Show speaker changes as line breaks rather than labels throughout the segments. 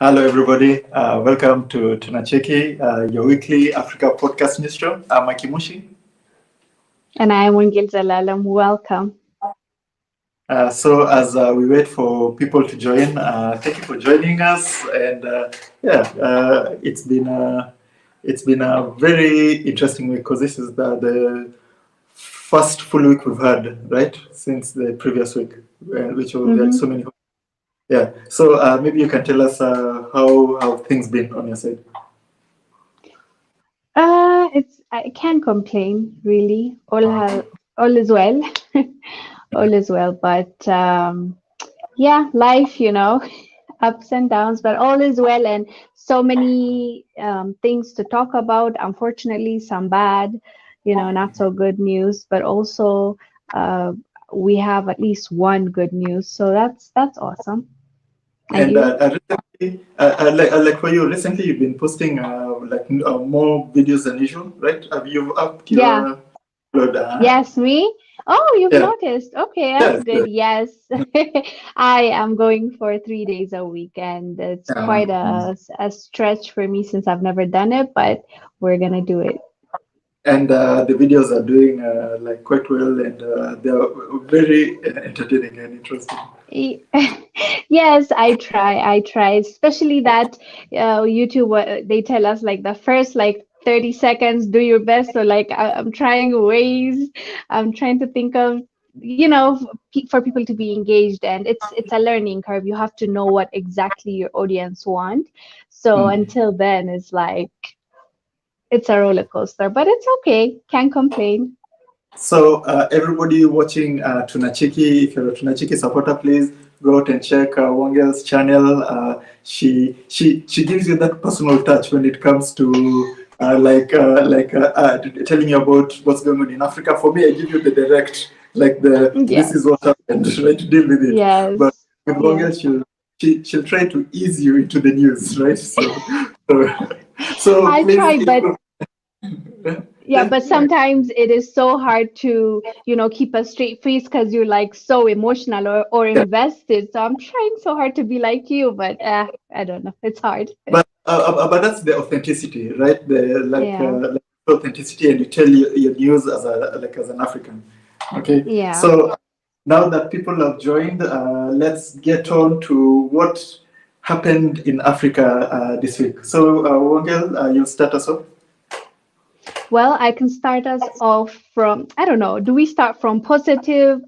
Hello, everybody. Welcome to Tunacheki, your weekly Africa podcast news show. I'm mikeymushi.
And I am Zelalem. Welcome.
So, as we wait for people to join, thank you for joining us. And it's been a very interesting week because this is the first full week we've had, right, since the previous week, which we had so many. Yeah. So maybe you can tell us how things been on your side.
I can't complain really. All is well. All is well. But yeah, life, ups and downs, but all is well, and so many things to talk about. Unfortunately, some bad, not so good news, but also we have at least one good news. So that's awesome. And
And
you?
recently, like for you, recently you've been posting more videos than usual, right? Have you upped
Yeah.
your upload?
Yes, me? Oh, you've
Yeah,
noticed. Okay, that's
yes,
good. Yes. I am going for 3 days a week, and it's quite a stretch for me since I've never done it, but we're gonna do it.
and the videos are doing like quite well, and they're very entertaining and interesting.
Y- Yes, I try, especially that YouTube, they tell us like the first like 30 seconds, do your best. So like I'm trying ways, I'm trying to think of, for people to be engaged, and it's a learning curve. You have to know what exactly your audience want. So
Mm.
until then, it's like it's a roller coaster, but it's okay. Can't complain.
So everybody watching Tunachiki, if you're a Tunachiki supporter, please go out and check Wangel's channel. She gives you that personal touch when it comes to telling you about what's going on in Africa. For me, I give you the direct, like this
Yes,
is what happened, right? To deal with it. But
yes,
with
yes.
Wangel, she'll try to ease you into the news, right? So, so
I
please.
try, but yeah,
Yeah,
but sometimes it is so hard to, keep a straight face because you're like so emotional or
yeah.
invested. So I'm trying so hard to be like you, but I don't know. It's hard.
But that's the authenticity, right? The
Yeah.
like authenticity, and you tell your news as as an African. Okay,
Yeah.
so now that people have joined, let's get on to what happened in Africa this week. So, Wongel, you'll start us off.
Well, I can start us off from, I don't know, do we start from positive,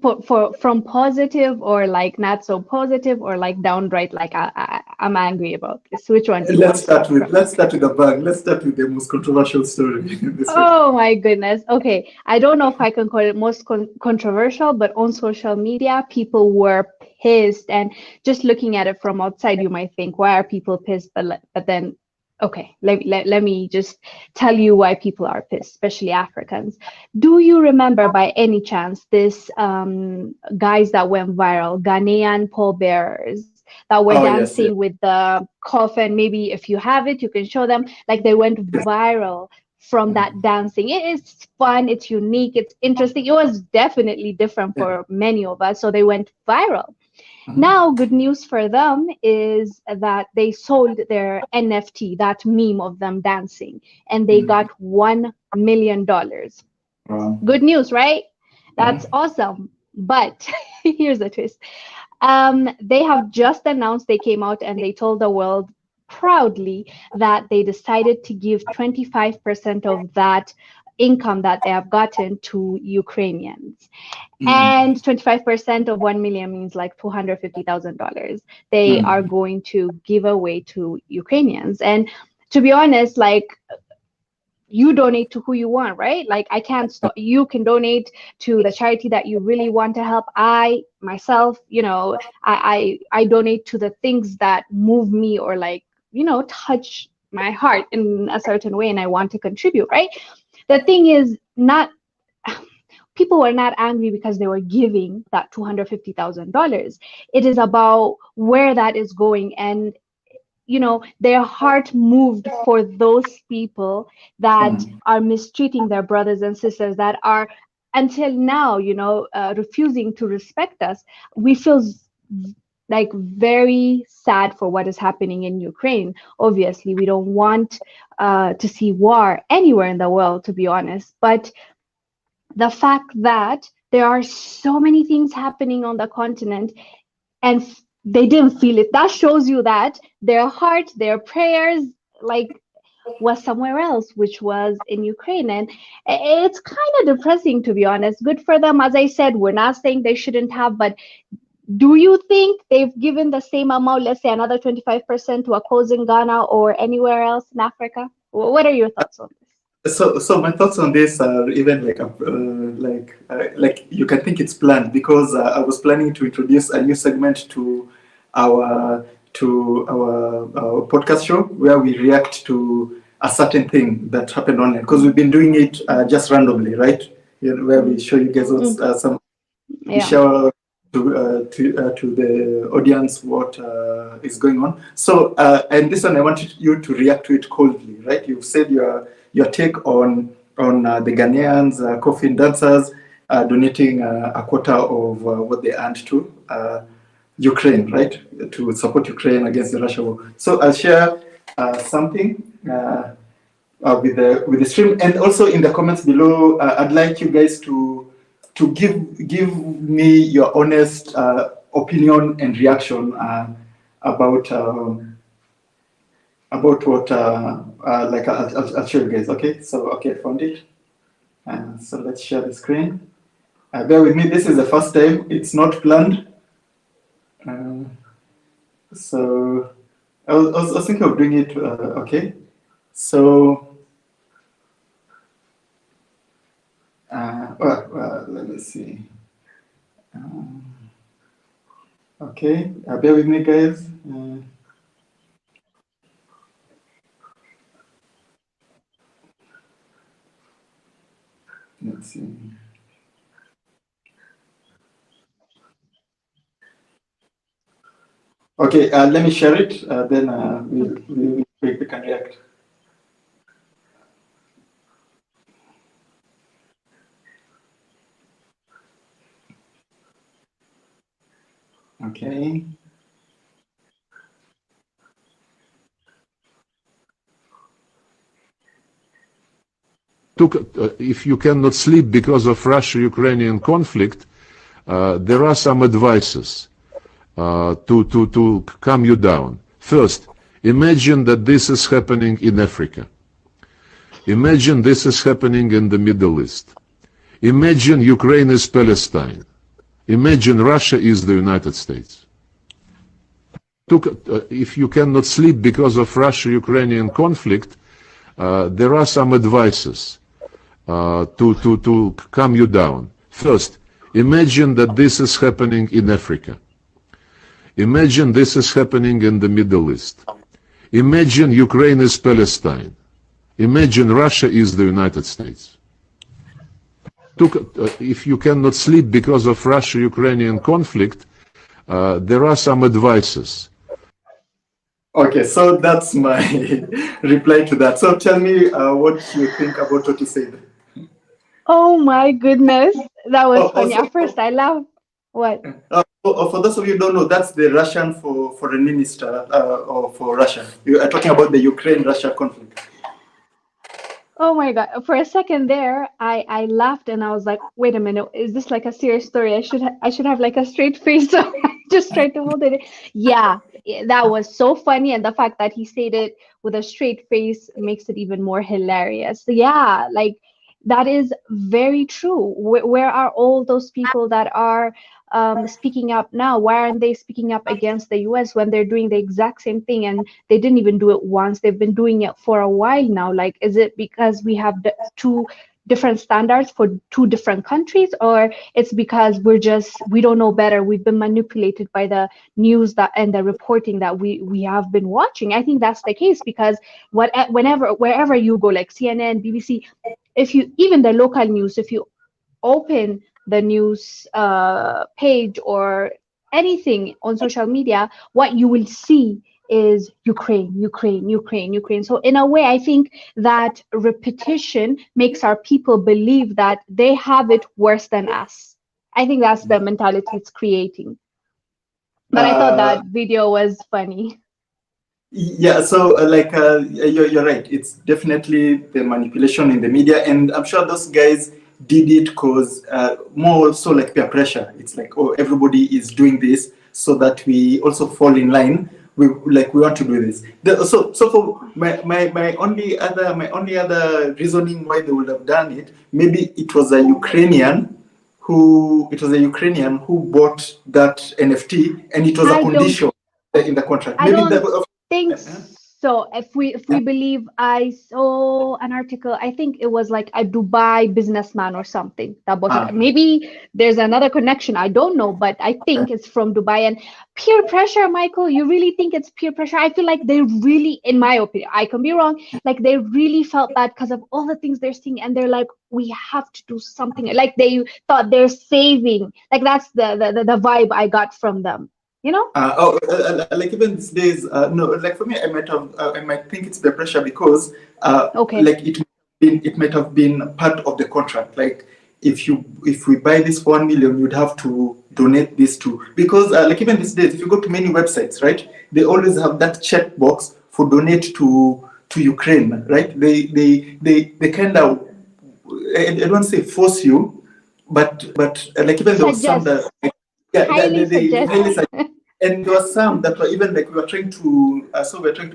from positive or like not so positive or like downright like I'm angry about this? Which one do you want to start from?
Let's start with the bang. Let's start with the most controversial story this week.
Oh my goodness. Okay. I don't know if I can call it most controversial, but on social media, people were pissed. And just looking at it from outside, you might think, why are people pissed? But then, okay, let me just tell you why people are pissed, especially Africans. Do you remember by any chance this guys that went viral, Ghanaian pallbearers that were
Oh yes,
dancing
yes.
with the coffin? Maybe if you have it, you can show them. Like they went viral from that dancing. It is fun, it's unique, it's interesting. It was definitely different
Yeah.
for many of us, so they went viral.
Mhm.
Now, good news for them is that they sold their NFT, that meme of them dancing, and they got
Mhm.
$1 million.
Wow.
Good news, right? That's
Mhm.
awesome. But here's the twist. They have just announced, they came out and they told the world proudly that they decided to give 25% of that income that they have gotten to Ukrainians.
Mhm.
And 25% of 1 million means like $250,000. They are
Mhm.
going to give away to Ukrainians. And to be honest, like you donate to who you want, right? Like I can't stop. You can donate to the charity that you really want to help. I myself, I donate to the things that move me or like, touch my heart in a certain way and I want to contribute, right? The thing is not people were not angry because they were giving that $250,000. It is about where that is going, and their heart moved for those people that
Mhm.
are mistreating their brothers and sisters, that are until now refusing to respect us. We feel like very sad for what is happening in Ukraine. Obviously, we don't want to see war anywhere in the world, to be honest. But the fact that there are so many things happening on the continent and they didn't feel it, that shows you that their heart, their prayers, like was somewhere else, which was in Ukraine. And it's kind of depressing, to be honest. Good for them. As I said, we're not saying they shouldn't have, but do you think they've given the same amount, let's say another 25% to a cause in Ghana or anywhere else in Africa? What are your thoughts on this?
So my thoughts on this are even like you can think it's planned, because I was planning to introduce a new segment to our our podcast show where we react to a certain thing that happened online, because we've been doing it just randomly, right? Where we show you guys some we share to the audience what is going on. So and this one I wanted you to react to it coldly, right? You've said your take on the Ghanaians, coffin dancers, donating a quarter of what they earned to Ukraine, right? To support Ukraine against the Russia war. So I'll share something with the stream, and also in the comments below. I'd like you guys to give me your honest opinion and reaction about what like I'll show you guys. Okay, so okay, I found it. So let's share the screen. Bear with me. This is the first time. It's not planned. So I was thinking of doing it. Okay, so. Let me see. Okay, bear with me, guys. Let's see. Okay, let me share it. Then we can react. Okay.
If you cannot sleep because of Russia-Ukrainian conflict, there are some advices to calm you down. First, imagine that this is happening in Africa. Imagine this is happening in the Middle East. Imagine Ukraine is Palestine. Imagine Russia is the United States. If you cannot sleep because of Russia-Ukrainian conflict, there are some advices to calm you down. First, imagine that this is happening in Africa. Imagine this is happening in the Middle East. Imagine Ukraine is Palestine. Imagine Russia is the United States. If you cannot sleep because of Russia-Ukrainian conflict, there are some advices.
Okay, so that's my reply to that. So tell me what you think about what you said.
Oh my goodness, that was funny.
Also,
At first, I laughed. What?
for those of you who don't know, that's the Russian foreign minister or for Russia. You are talking about the Ukraine-Russia conflict.
Oh my God. For a second there, I laughed and I was like, wait a minute, is this like a serious story? I should have like a straight face. So I just tried to hold it. Yeah, that was so funny. And the fact that he said it with a straight face makes it even more hilarious. So yeah, like that is very true. Where are all those people that are speaking up now? Why aren't they speaking up against the US when they're doing the exact same thing? And they didn't even do it once. They've been doing it for a while now. Like, is it because we have two different standards for two different countries, or it's because we don't know better? We've been manipulated by the news and the reporting that we have been watching. I think that's the case, because wherever you go, like CNN, BBC, if you even the local news, if you open the news page or anything on social media, what you will see is Ukraine, Ukraine, Ukraine, Ukraine. So in a way, I think that repetition makes our people believe that they have it worse than us. I think that's the mentality it's creating. But I thought that video was funny.
Yeah, so you're right. It's definitely the manipulation in the media, and I'm sure those guys did it because more so like peer pressure. It's like, oh, everybody is doing this, so that we also fall in line. We want to do this. So for my only other reasoning why they would have done it, maybe it was a Ukrainian who bought that NFT, and it was a condition in the contract.
I
Maybe
don't think so. If we believe, I saw an article, I think it was like a Dubai businessman or something that bought it. Maybe there's another connection, I don't know, but I think it's from Dubai. And peer pressure, Michael, you really think it's peer pressure? I feel like they really, in my opinion, I can be wrong, like they really felt bad because of all the things they're seeing, and they're like, we have to do something. Like they thought they're saving. Like that's the vibe I got from them. You know?
Like even these days, no. Like for me, I might think it's the pressure because, like it might have been part of the contract. Like if we buy this for 1 million, you'd have to donate this to, because like even these days, if you go to many websites, right, they always have that check box for donate to Ukraine, right? They kind of, I don't say force you, but like even there was some that.
Highly suggest.
And there were some that were even like we were trying to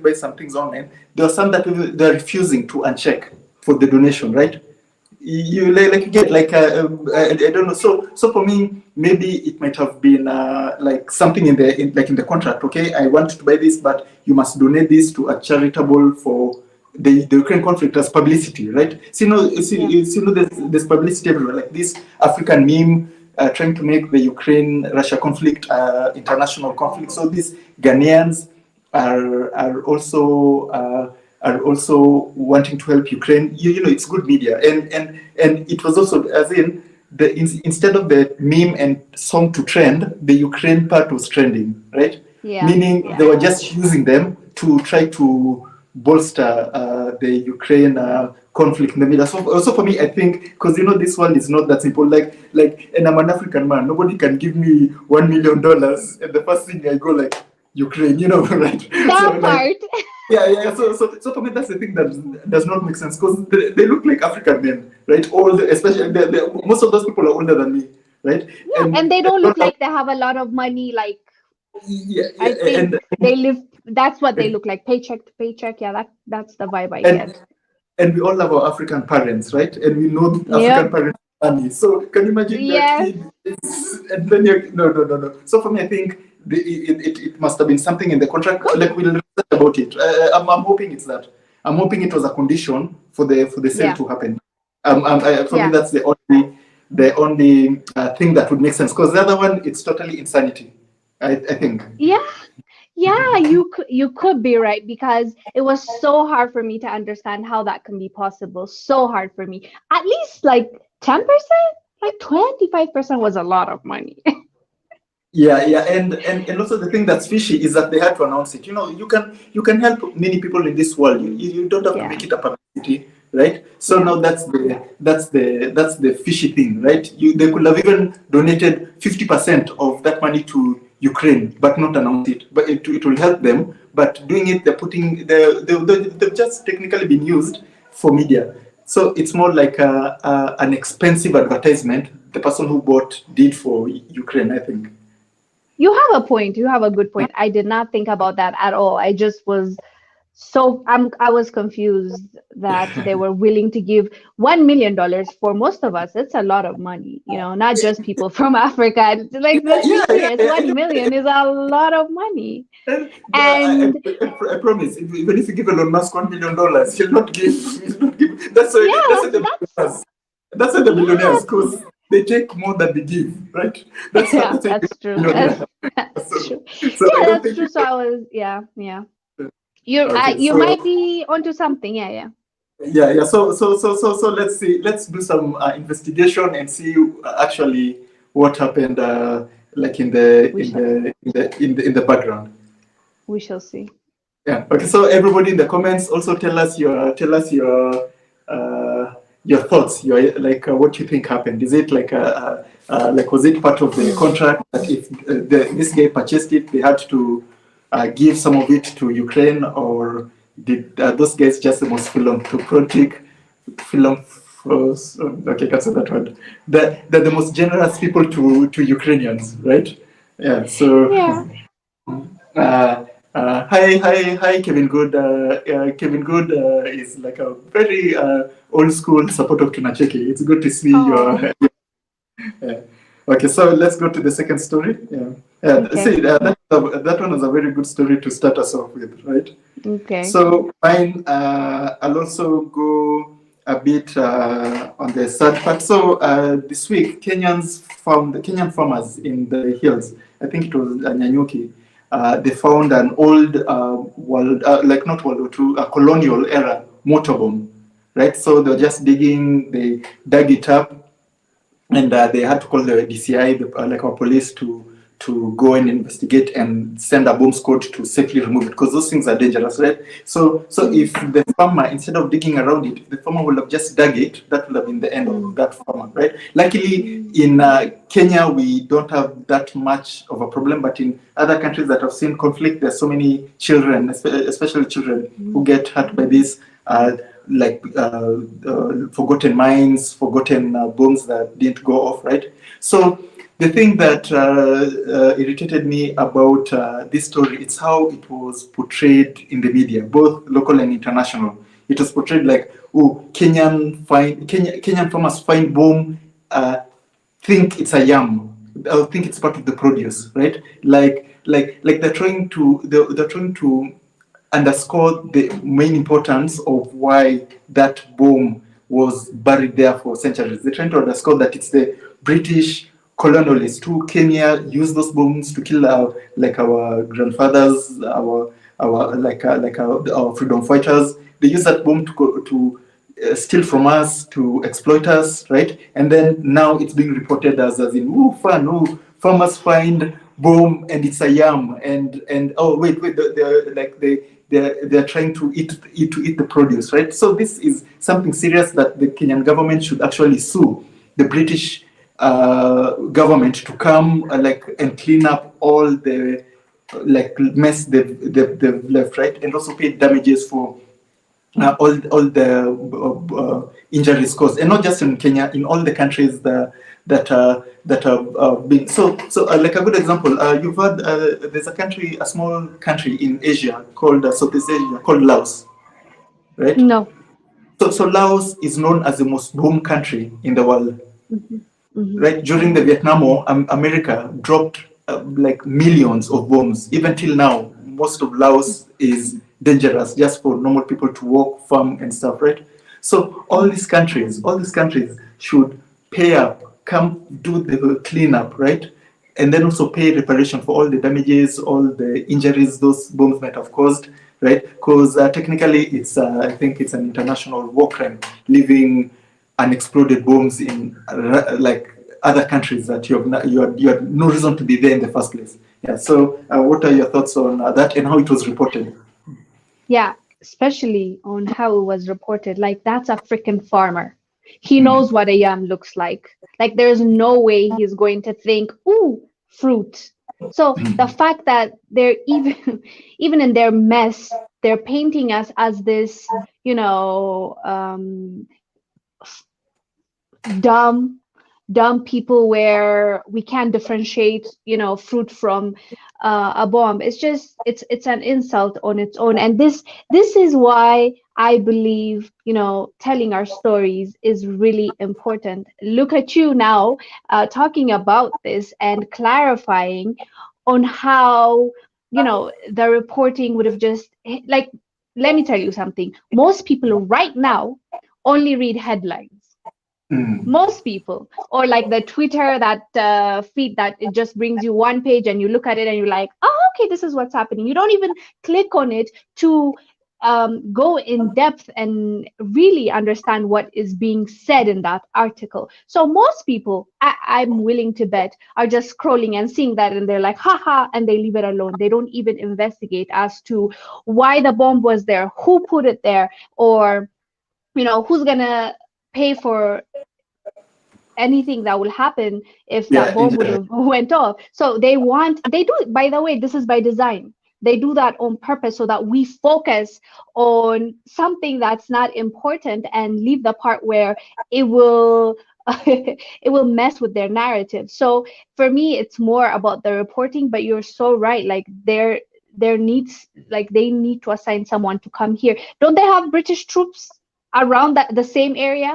buy some things online. There were some that they're refusing to uncheck for the donation, right? You get like I don't know. So for me, maybe it might have been like something in the contract. Okay, I want to buy this, but you must donate this to a charitable for the Ukraine conflict as publicity, right? There's publicity everywhere. Like this African meme. Trying to make the Ukraine-Russia conflict international conflict. So these Ghanaians are also wanting to help Ukraine. You know, it's good media, and it was also as in instead of the meme and song to trend, the Ukraine part was trending, right?
Yeah.
Meaning they were just using them to try to bolster the Ukraine conflict in the middle. So also for me, I think, because this world is not that simple. And I'm an African man. Nobody can give me $1 million, and the first thing I go like Ukraine, right?
That part.
Yeah. So for me, that's the thing that does not make sense, because they look like African men, right? Especially most of those people are older than me, right?
Yeah, and they don't look like they have a lot of money. Like I think they live. That's what they look like, paycheck to paycheck. Yeah, that's the vibe I get.
And we all love our African parents, right? And we know African parents are money. So can you imagine that kid? And then no. So for me, I think it must have been something in the contract. Like we'll research about it. I'm hoping it's that. I'm hoping it was a condition for the sale to happen. For me, that's the only thing that would make sense. Because the other one, it's totally insanity. I think.
Yeah, you could be right, because it was so hard for me to understand how that can be possible. So hard for me. At least like 10%, like 25% was a lot of money.
Yeah, and also the thing that's fishy is that they had to announce it. You can help many people in this world. You don't have to make it a publicity, right? So now that's the fishy thing, right? They could have even donated 50% of that money to Ukraine, but not announce it. But it will help them. But doing it, they've just technically been used for media. So it's more like an expensive advertisement the person who bought did for Ukraine, I think.
You have a point. You have a good point. I did not think about that at all. I just was I was confused that they were willing to give $1 million. For most of us, it's a lot of money, not just people from Africa. Like, let's be serious, 1 million is a lot of money. And
I promise, even if you give Elon Musk $1 million, he'll not give. That's the billionaires, because they take more than they give, right?
That's true. That's true. That's true. So I was, yeah. You might be onto something, yeah.
So let's see. Let's do some investigation and see actually what happened, like in the background.
We shall see.
Yeah. Okay. So everybody in the comments, also tell us your your thoughts, your like what you think happened. Is it like like was it part of the contract that if this guy purchased it, they had to give some of it to Ukraine, or did those guys just the most philanthropic, okay, can't say that word. They're the most generous people to Ukrainians, right? Yeah. So.
Yeah.
Hi, Kevin Good. Kevin Good is like a very old school support of Tunacheki. It's good to see your. Yeah. Okay, so let's go to the second story. Yeah.
Okay.
See, that one is a very good story to start us off with, right?
Okay.
So mine, I'll also go a bit on the sad part. So this week, Kenyan farmers in the hills, I think it was Nyanyuki, they found an old like not World War II, a colonial era motorbomb, right? So they were just digging, they dug it up, and they had to call the DCI, like our police, to go and investigate and send a bomb squad to safely remove it, because those things are dangerous, right? So if the farmer, instead of digging around it, the farmer would have just dug it, that would have been the end of that farmer, right? Luckily, in Kenya, we don't have that much of a problem, but in other countries that have seen conflict, there's so many children, especially children, who get hurt by this. Forgotten mines, forgotten bombs that didn't go off, right? So the thing that irritated me about this story, it's how it was portrayed in the media, both local and international. It was portrayed like, oh, Kenyan farmers find bomb, think it's a yam, think it's part of the produce, right? Like they're trying to underscore the main importance of why that bomb was buried there for centuries. They're trying to underscore that it's the British colonialists who came here, used those bombs to kill our grandfathers, our freedom fighters. They used that bomb to steal from us, to exploit us, right? And then now it's being reported as in, ooh, fun, ooh, farmers find bomb and it's a yam, and oh wait, they're trying to eat the produce, right? So this is something serious that the Kenyan government should actually sue the British government to come and clean up all the mess they've left, right? And also pay damages for all the injuries caused, and not just in Kenya, in all the countries that have been. So like a good example, you've heard there's a small country in Asia called Southeast Asia called Laos, right?
No.
So Laos is known as the most bombed country in the world, right? During the Vietnam War, America dropped like millions of bombs. Even till now, most of Laos is dangerous just for normal people to walk, farm, and stuff, right? So all these countries should pay up, come do the cleanup, right? And then also pay reparation for all the damages, all the injuries those bombs might have caused, right? Because technically, it's I think it's an international war crime, leaving unexploded bombs in like other countries that you had no reason to be there in the first place. Yeah. So what are your thoughts on that and how it was reported?
Yeah, especially on how it was reported. Like, that's a freaking farmer. He knows what a yam looks like. Like, there's no way he's going to think, ooh, fruit. So the fact that they're even in their mess, they're painting us as this, dumb people where we can't differentiate fruit from a bomb. It's an insult on its own. And this is why I believe telling our stories is really important. Look at you now, talking about this and clarifying on how the reporting would have just like, let me tell you something. Most people right now only read headlines. Most people, or like the Twitter, that feed that it just brings you one page and you look at it and you're like, oh, okay, this is what's happening. You don't even click on it to go in depth and really understand what is being said in that article. So most people, I'm willing to bet, are just scrolling and seeing that and they're like, haha, and they leave it alone. They don't even investigate as to why the bomb was there, who put it there, or who's gonna pay for anything that will happen if that
Yeah,
bomb would have went off. So they do it, by the way, this is by design. They do that on purpose so that we focus on something that's not important and leave the part where it will it will mess with their narrative. So for me, it's more about the reporting, but you're so right. Like there needs, like they need to assign someone to come here. Don't they have British troops around the same area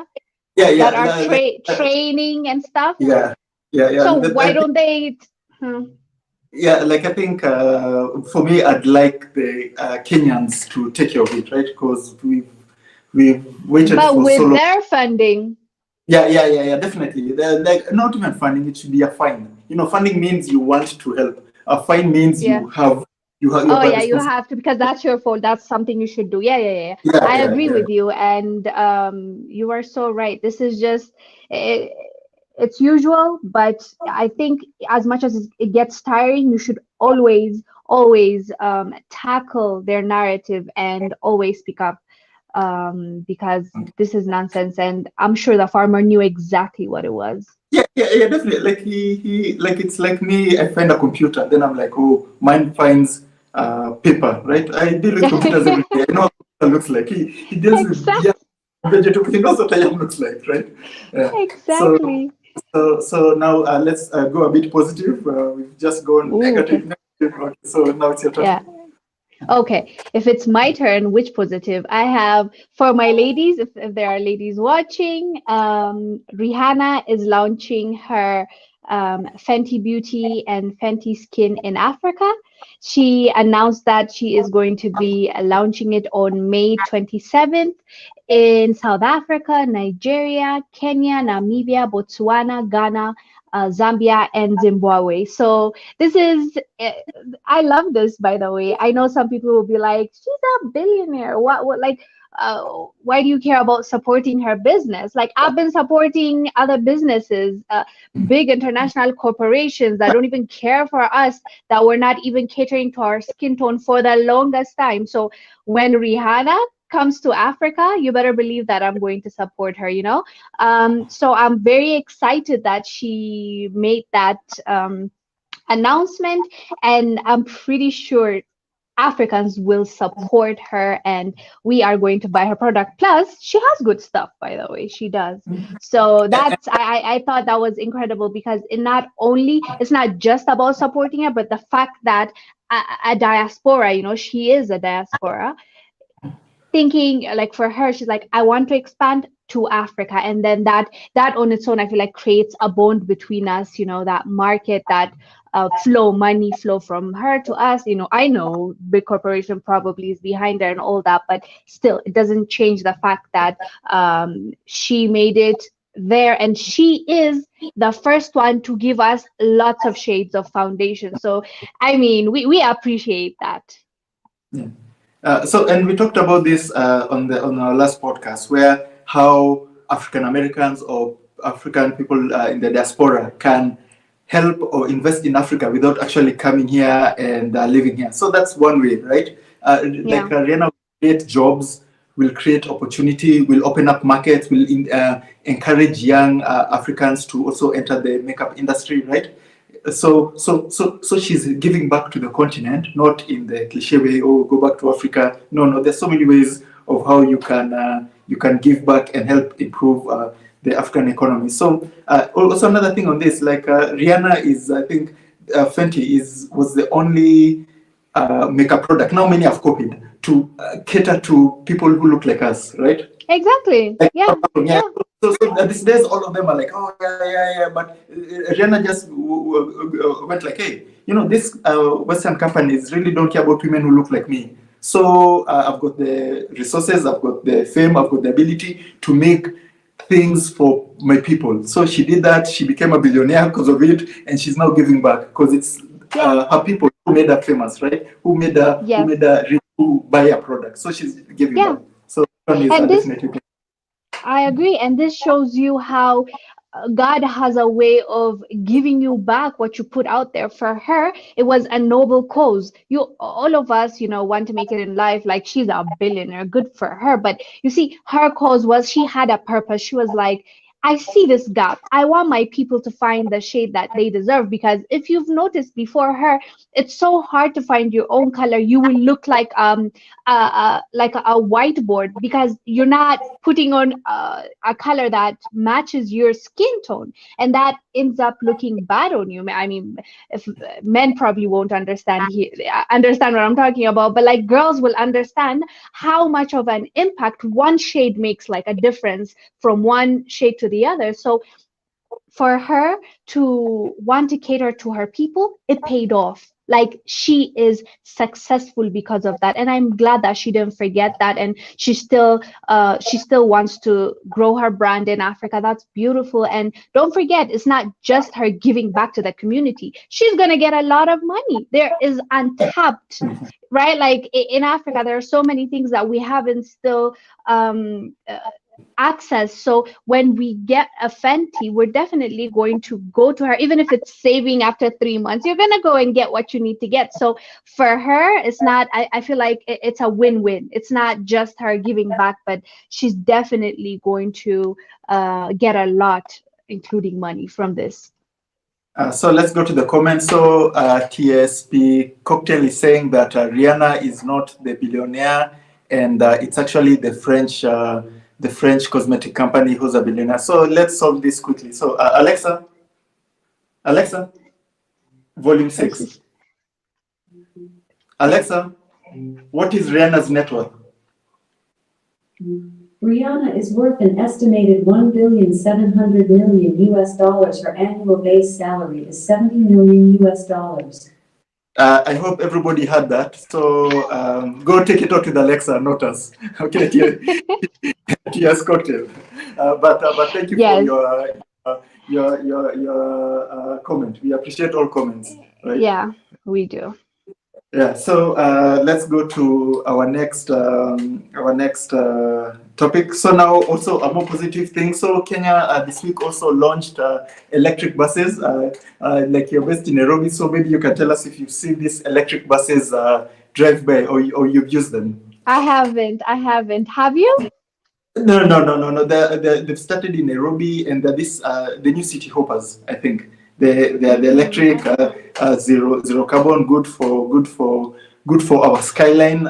yeah,
that
yeah,
are training and stuff?
yeah, yeah.
So why don't they? Hmm.
Yeah, like I think for me, I'd like the Kenyans to take care of it, right? Because we've waited
But
for so
with
long.
their funding,
Yeah, definitely. Like not even funding; it should be a fine. You know, funding means you want to help. A fine means
yeah.
you have
Oh
a
yeah, you
responsibility.
have to, because that's your fault. That's something you should do. Yeah.
Yeah,
I
yeah,
agree
yeah.
with you, and you are so right. This is just it, it's usual, but I think as much as it gets tiring, you should always tackle their narrative and always speak up, because this is nonsense, and I'm sure the farmer knew exactly what it was.
Yeah, definitely. Like he like it's like me. I find a computer, then I'm like, oh, mine finds paper, right? I deal with computers every day. I know what a computer looks like. He deals with yeah,
Exactly.
vegetable. He knows what I am looks like, right? Yeah. So
Exactly.
so now let's go a bit positive. We've just gone
Ooh, okay.
negative. Okay, so now it's your turn.
Yeah. Okay, if it's my turn, which positive? I have for my ladies, if there are ladies watching, Rihanna is launching her Fenty Beauty and Fenty Skin in Africa. She announced that she is going to be launching it on May 27th in South Africa, Nigeria, Kenya, Namibia, Botswana, Ghana, Zambia, and Zimbabwe. So this is I love this, by the way. I know some people will be like, she's a billionaire. What, like, why do you care about supporting her business? Like, I've been supporting other businesses, big international corporations that don't even care for us, that were not even catering to our skin tone for the longest time. So when Rihanna comes to Africa, you better believe that I'm going to support her, you know? So I'm very excited that she made that. Announcement, and I'm pretty sure Africans will support her, and we are going to buy her product. Plus, she has good stuff, by the way. She does. So that's I thought that was incredible, because it's not just about supporting her, but the fact that a diaspora, you know, she is a diaspora, thinking like for her, she's like, I want to expand to Africa, and then that on its own, I feel like creates a bond between us, you know, that market, that money flow from her to us. You know, I know big corporation probably is behind her and all that, but still it doesn't change the fact that she made it there, and she is the first one to give us lots of shades of foundation. So I mean, we appreciate that.
Yeah. And we talked about this on our last podcast, where how African Americans or African people in the diaspora can help or invest in Africa without actually coming here and living here. So that's one way, right?
Yeah.
Rihanna will create jobs, will create opportunity, will open up markets, will encourage young Africans to also enter the makeup industry, right? So she's giving back to the continent, not in the cliche way, oh, go back to Africa. No, there's so many ways of how you can give back and help improve the African economy. So also another thing on this, like Rihanna is, I think Fenty was the only makeup product. Now many have copied to cater to people who look like us, right?
Exactly.
Like,
Yeah.
yeah. So these days, all of them are like, oh yeah. But Rihanna just went like, hey, you know, these Western companies really don't care about women who look like me. So I've got the resources, I've got the fame, I've got the ability to make things for my people. So she did that. She became a billionaire because of it, and she's now giving back because it's her people who made her famous, right? Who made her who buy a product. So she's giving back. So
And this,
definitely.
I agree, and this shows you how God has a way of giving you back what you put out there. For her, it was a noble cause. All of us, want to make it in life. Like, she's a billionaire, good for her. But you see, her cause was, she had a purpose. She was like, I see this gap. I want my people to find the shade that they deserve. Because if you've noticed before her, it's so hard to find your own color. You will look like a whiteboard, because you're not putting on a color that matches your skin tone, and that ends up looking bad on you. I mean, if men probably won't understand what I'm talking about, but like, girls will understand how much of an impact one shade makes, like a difference from one shade to the other. So for her to want to cater to her people, it paid off. Like, she is successful because of that, and I'm glad that she didn't forget that, and she still wants to grow her brand in Africa. That's beautiful. And don't forget, it's not just her giving back to the community. She's gonna get a lot of money. There is untapped, right? Like, in Africa, there are so many things that we haven't still access. So when we get a Fenty, we're definitely going to go to her, even if it's saving after 3 months. You're gonna go and get what you need to get. So for her, it's not. I feel like it's a win-win. It's not just her giving back, but she's definitely going to get a lot, including money, from this.
So let's go to the comments. So TSP Cocktail is saying that Rihanna is not the billionaire, and it's actually the French cosmetic company who's a billionaire. So let's solve this quickly. So Alexa, volume 6. Alexa, what is Rihanna's net worth?
Rihanna is worth an estimated $1,700,000,000 US. Her annual base salary is $70 million US.
I hope everybody had that. So go take it out with Alexa, not us. Okay, TS Cocktail. But thank you
Yes.
for your comment. We appreciate all comments. Right?
Yeah, we do.
Yeah. So let's go to our next topic. So now also a more positive thing. So Kenya this week also launched electric buses. Like, you're based in Nairobi, so maybe you can tell us if you've seen these electric buses drive by, or you've used them.
I haven't. Have you?
No. They've started in Nairobi, and they're the new city hoppers, I think. They're the electric, zero carbon, good for our skyline.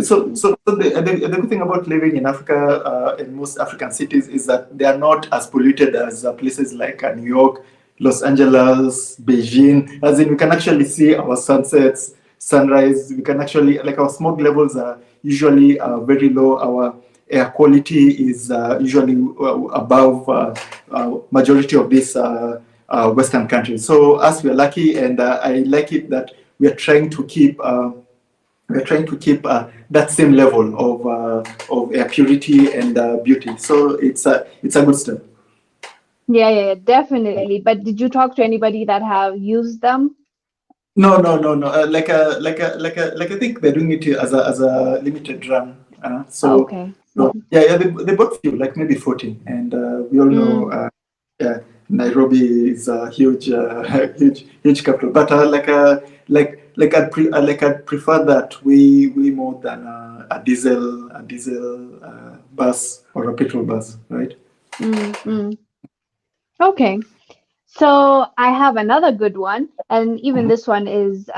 So the good thing about living in Africa, in most African cities, is that they are not as polluted as places like New York, Los Angeles, Beijing. As in, we can actually see our sunsets, sunrise. We can actually, like, our smog levels are usually very low. Our air quality is usually above majority of these Western countries. So us, we are lucky, and I like it that we are trying to keep that same level of air purity and beauty. So it's a good step.
Yeah, definitely. But did you talk to anybody that have used them?
No. Like I think they're doing it as a limited run.
Okay.
So yeah, they bought few, like maybe 14, and we all know, Nairobi is a huge capital. But I'd prefer that way more than a diesel bus or a petrol bus, right?
Okay. So I have another good one, and even this one is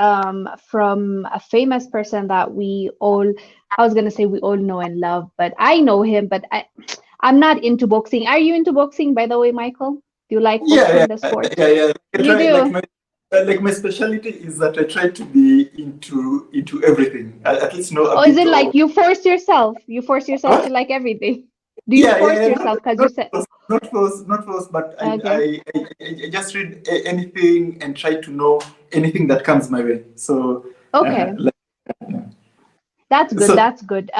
from a famous person that I was gonna say we all know and love, but I know him, but I'm not into boxing. Are you into boxing, by the way, Michael? Do you like boxing, the sport?
Yeah.
You do?
Like my specialty is that I try to be into everything. At least know a
Or
bit
is it like you force yourself? You force yourself to
What?
like everything? Do you force yourself? Because you said
not force, but
okay.
I just read anything and try to know anything that comes my way. So
Okay.
yeah.
That's good.
So
That's good.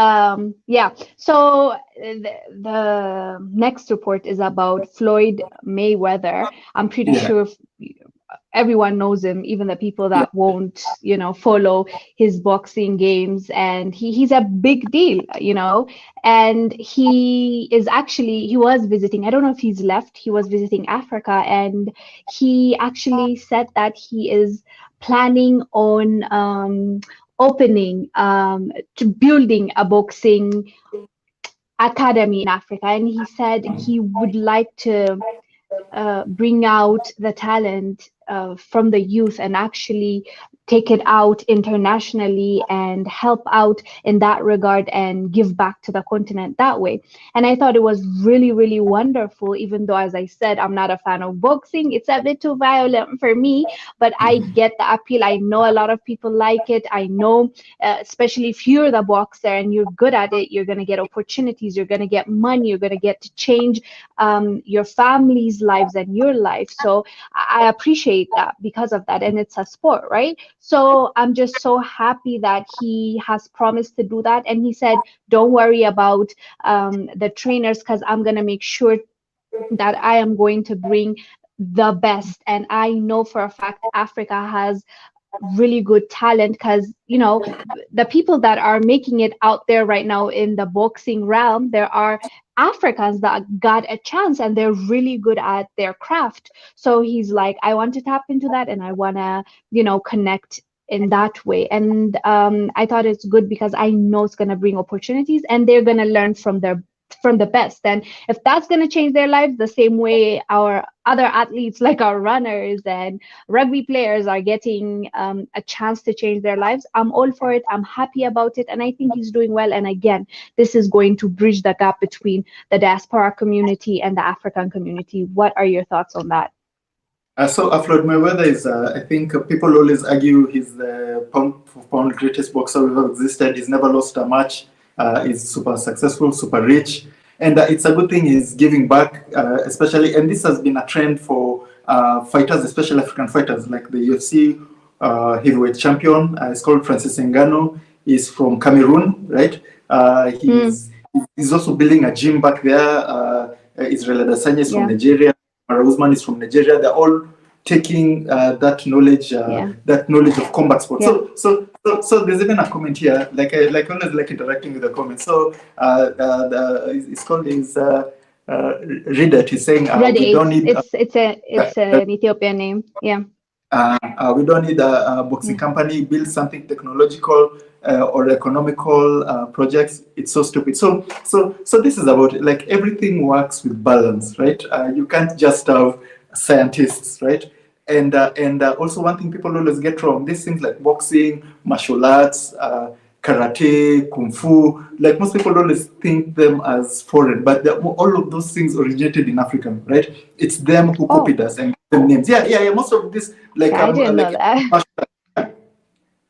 Yeah. So the next report is about Floyd Mayweather. I'm pretty sure everyone knows him, even the people that won't, follow his boxing games. And he's a big deal, and he was visiting, I don't know if he's left, he was visiting Africa, and he actually said that he is planning on opening to building a boxing academy in Africa. And he said he would like to bring out the talent from the youth and actually take it out internationally and help out in that regard and give back to the continent that way. And I thought it was really, really wonderful, even though, as I said, I'm not a fan of boxing. It's a bit too violent for me, but I get the appeal. I know a lot of people like it. I know, especially if you're the boxer and you're good at it, you're going to get opportunities, you're going to get money, you're going to get to change your family's lives and your life. So I appreciate that because of that. And it's a sport, right? So I'm just so happy that he has promised to do that. And he said, don't worry about the trainers, because I'm going to make sure that I am going to bring the best. And I know for a fact Africa has really good talent, because the people that are making it out there right now in the boxing realm, there are Africans that got a chance and they're really good at their craft. So he's like, I want to tap into that and I want to connect in that way. And I thought it's good because I know it's going to bring opportunities and they're going to learn from the best. And if that's going to change their lives the same way our other athletes, like our runners and rugby players, are getting a chance to change their lives, I'm all for it. I'm happy about it. And I think he's doing well. And again, this is going to bridge the gap between the diaspora community and the African community. What are your thoughts on that?
So Floyd Mayweather is, I think people always argue he's the pound-for-pound greatest boxer who ever existed. He's never lost a match. He's super successful, super rich. And it's a good thing he's giving back, especially, and this has been a trend for fighters, especially African fighters, like the UFC heavyweight champion. It's called Francis Ngannou. He's from Cameroon, right? He's also building a gym back there. Israel Adesanya is from Nigeria. Mara Usman is from Nigeria. They're all taking that knowledge of combat sports. So there's even a comment here. Like I always like interacting with the comments. So it's called Reddit. He's saying we don't need.
It's an Ethiopian name. Yeah.
We don't need a boxing company. Build something technological or economical projects. It's so stupid. So this is about it. Like everything works with balance, right? You can't just have scientists, right? And also one thing people always get wrong, these things like boxing, martial arts, karate, kung fu, like most people always think them as foreign, but all of those things originated in Africa, right? It's them who copied us and gave them names. Yeah. Most of this, like
I didn't know that.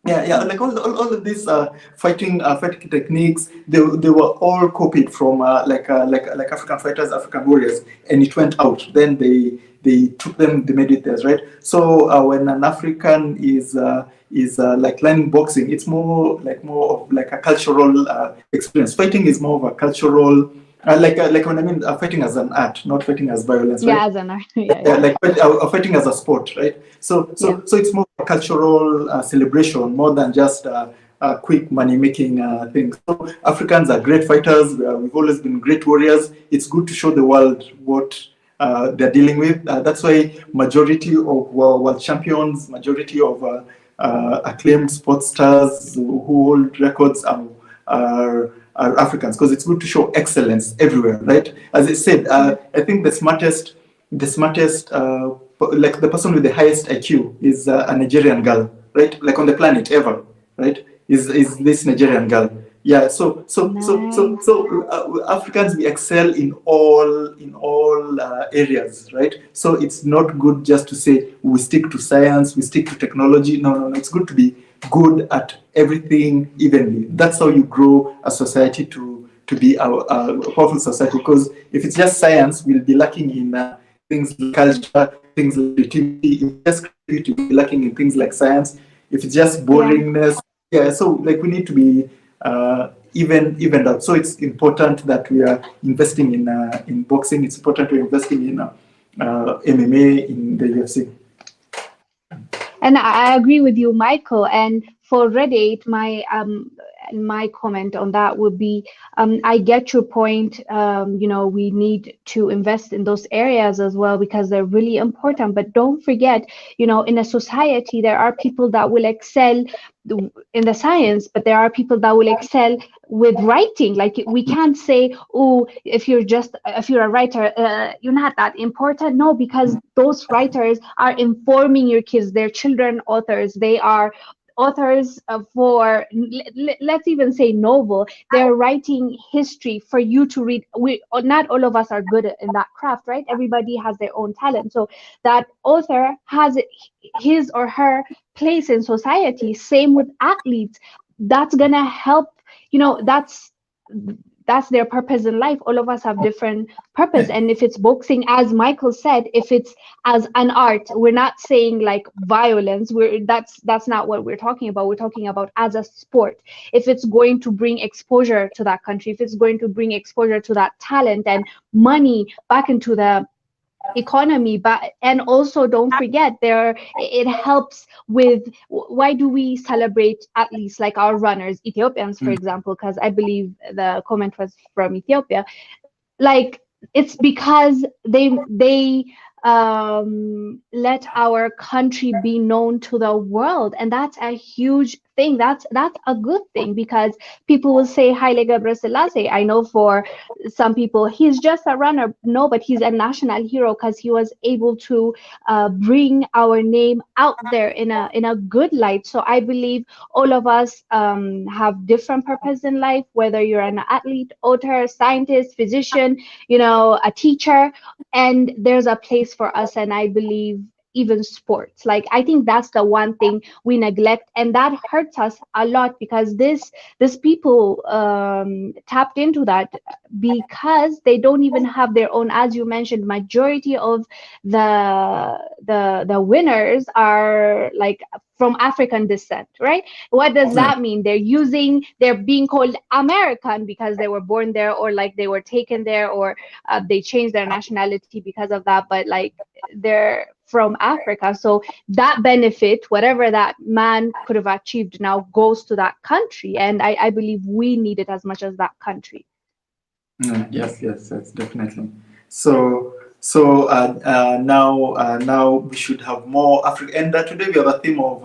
Like all of these fighting techniques, they were all copied from like African fighters, African warriors, and it went out. Then they took them, they made it theirs, right? So when an African is like learning boxing, it's more of like a cultural experience. Fighting is more of a cultural. Like when I mean fighting as an art, not fighting as violence, right?
Yeah, as an art.
Like fighting as a sport, right? So it's more a cultural celebration more than just a quick money-making thing. So Africans are great fighters. We've always been great warriors. It's good to show the world what they're dealing with. That's why majority of world champions, majority of acclaimed sports stars who hold records are Africans, because it's good to show excellence everywhere, right? As I said, I think the smartest, like the person with the highest IQ is a Nigerian girl, right? Like on the planet ever, right? Is this Nigerian girl? Yeah. So Africans, we excel in all areas, right? So it's not good just to say we stick to science, we stick to technology. No. It's good to be good at everything evenly. That's how you grow a society to be a powerful society. Because if it's just science, we'll be lacking in things like culture, things like creativity. If it's just creativity, we'll be lacking in things like science. If it's just boringness, so like we need to be evened out. So it's important that we are investing in boxing. It's important we're investing in MMA, in the UFC.
And I agree with you, Michael. And for Reddit, my comment on that would be, I get your point. We need to invest in those areas as well because they're really important. But don't forget, in a society, there are people that will excel in the science, but there are people that will excel with writing. Like we can't say, oh, if you're a writer, you're not that important. No, because those writers are informing your kids. They're children authors. They are authors for let's even say novel. They're writing history for you to read. We not all of us are good in that craft, right? Everybody has their own talent, so that author has his or her place in society. Same with athletes. That's gonna help. That's their purpose in life. All of us have different purpose, and if it's boxing, as Michael said, if it's as an art, we're not saying like violence. That's not what we're talking about. We're talking about as a sport. If it's going to bring exposure to that country, if it's going to bring exposure to that talent and money back into the economy. But and also don't forget, there it helps with, why do we celebrate athletes like our runners, Ethiopians, for example, because I believe the comment was from Ethiopia. Like, it's because they let our country be known to the world, and that's a huge thing. That's a good thing, because people will say Haile Gebrselassie. I know for some people he's just a runner. No, but he's a national hero because he was able to bring our name out there in a good light. So I believe all of us have different purpose in life, whether you're an athlete, author, scientist, physician, a teacher, and there's a place for us. And I believe even sports, like, I think that's the one thing we neglect, and that hurts us a lot, because this people tapped into that because they don't even have their own. As you mentioned, majority of the winners are like from African descent, right? What does that mean? They're being called American because they were born there, or like they were taken there, or they changed their nationality because of that, but like they're from Africa. So that benefit, whatever that man could have achieved, now goes to that country. And I believe we need it as much as that country.
Yes, definitely. Now we should have more Africa. And today we have a theme of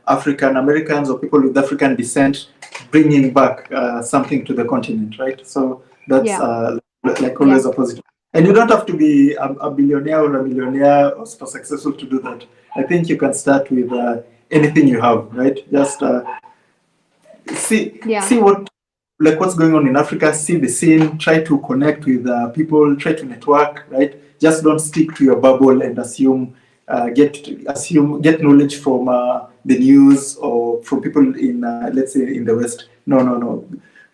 African Americans or people with African descent bringing back something to the continent, right? So that's like always a positive. And you don't have to be a billionaire or a millionaire or super successful to do that. I think you can start with anything you have, right? Just see what's going on in Africa, see the scene, try to connect with people, try to network, right? Just don't stick to your bubble and get knowledge from the news or from people in, let's say, in the West. No.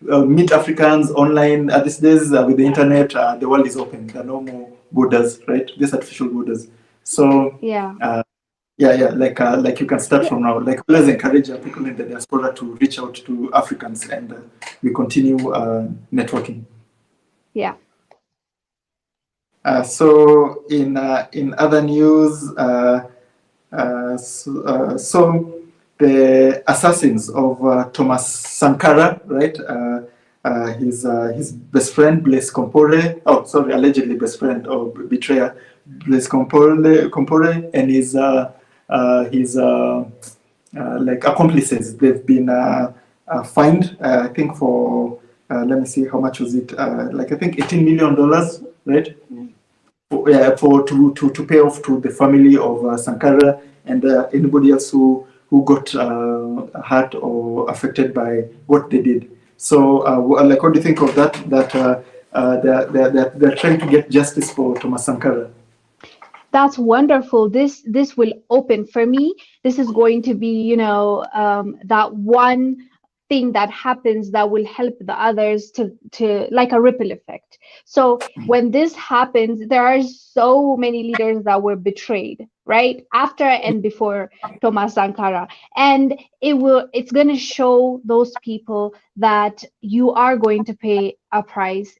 Meet Africans online. These days, with the internet, the world is open. There are no more borders, right? These artificial borders. So like you can start from now. Like, always encourage people in the diaspora to reach out to Africans, and we continue networking.
Yeah.
So in other news, so the assassins of Thomas Sankara, right? His best friend Blaise Compaoré. Oh, sorry, allegedly best friend or betrayer Blaise Compaoré, and his like accomplices. They've been fined. I think for let me see, how much was it? Like, I think $18 million, right? To pay off to the family of Sankara and anybody else who got hurt or affected by what they did. So, like, what do you think of that? That they're trying to get justice for Thomas Sankara.
That's wonderful. This will open for me. This is going to be, that one thing that happens that will help the others to like a ripple effect. So when this happens, there are so many leaders that were betrayed, right? After and before Thomas Sankara. And it's going to show those people that you are going to pay a price.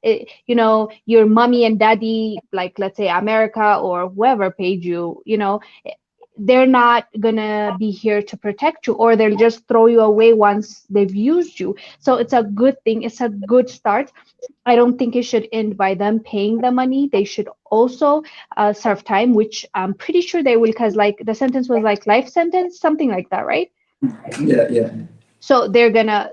Your mommy and daddy, like, let's say America or whoever paid you, they're not gonna be here to protect you, or they'll just throw you away once they've used you. So it's a good thing, it's a good start. I don't think it should end by them paying the money. They should also serve time, which I'm pretty sure they will, because like the sentence was like life sentence, something like that, right?
Yeah, yeah.
So they're gonna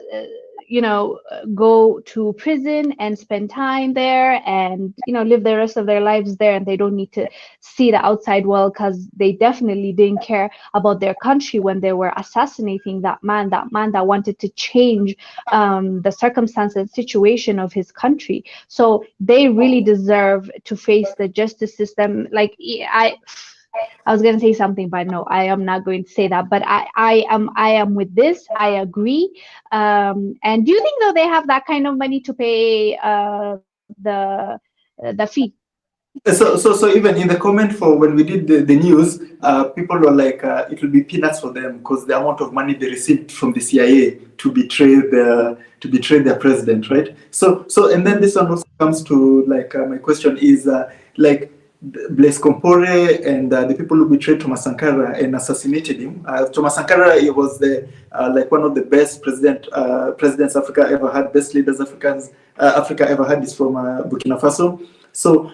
go to prison and spend time there, and live the rest of their lives there, and they don't need to see the outside world, because they definitely didn't care about their country when they were assassinating that man that wanted to change the circumstances situation of his country. So they really deserve to face the justice system. Like I was gonna say something, but no, I am not going to say that. But I am with this. I agree. And do you think though they have that kind of money to pay the fee?
So even in the comment for when we did the news, people were like, it will be peanuts for them because the amount of money they received from the CIA to betray their president, right? So and then this one also comes to like my question is like Blaise Compaoré and the people who betrayed Thomas Sankara and assassinated him. Thomas Sankara, he was the like one of the best presidents Africa ever had, best leaders Africa ever had is from Burkina Faso. So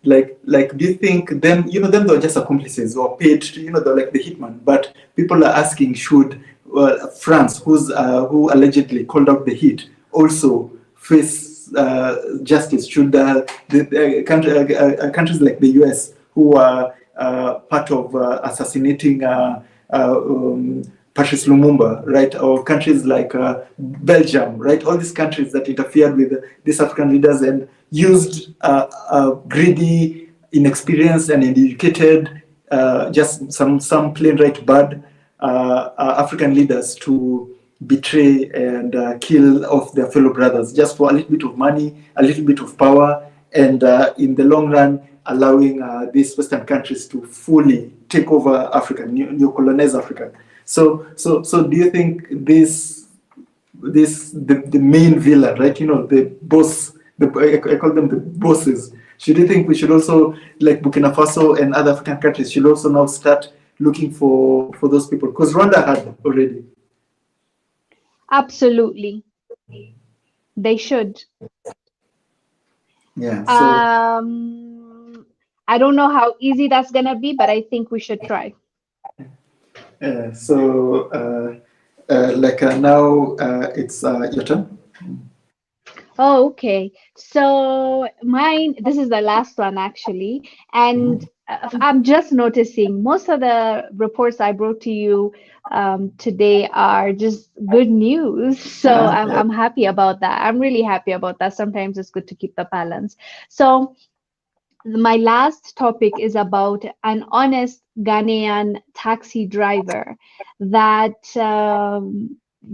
do you think them, them they were just accomplices or paid to, they're like the hitman, but people are asking, should France, who allegedly called out the hit, also face justice? Should countries like the US, who are part of assassinating Patrice Lumumba, right, or countries like Belgium, right, all these countries that interfered with these African leaders and used greedy, inexperienced, and uneducated, just some plain right bad African leaders to betray and kill off their fellow brothers just for a little bit of money, a little bit of power, and in the long run, allowing these Western countries to fully take over Africa, new colonize Africa. So do you think the main villain, right? The boss. I call them the bosses. Should you think we should also, like Burkina Faso and other African countries, should also now start looking for those people? Because Rwanda had already.
Absolutely, they should.
Yeah. So
I don't know how easy that's gonna be, but I think we should try.
Now it's your turn.
Oh, okay. So mine, this is the last one actually, and I'm just noticing most of the reports I brought to you today are just good news. So I'm happy about that. I'm really happy about that. Sometimes it's good to keep the balance. So my last topic is about an honest Ghanaian taxi driver that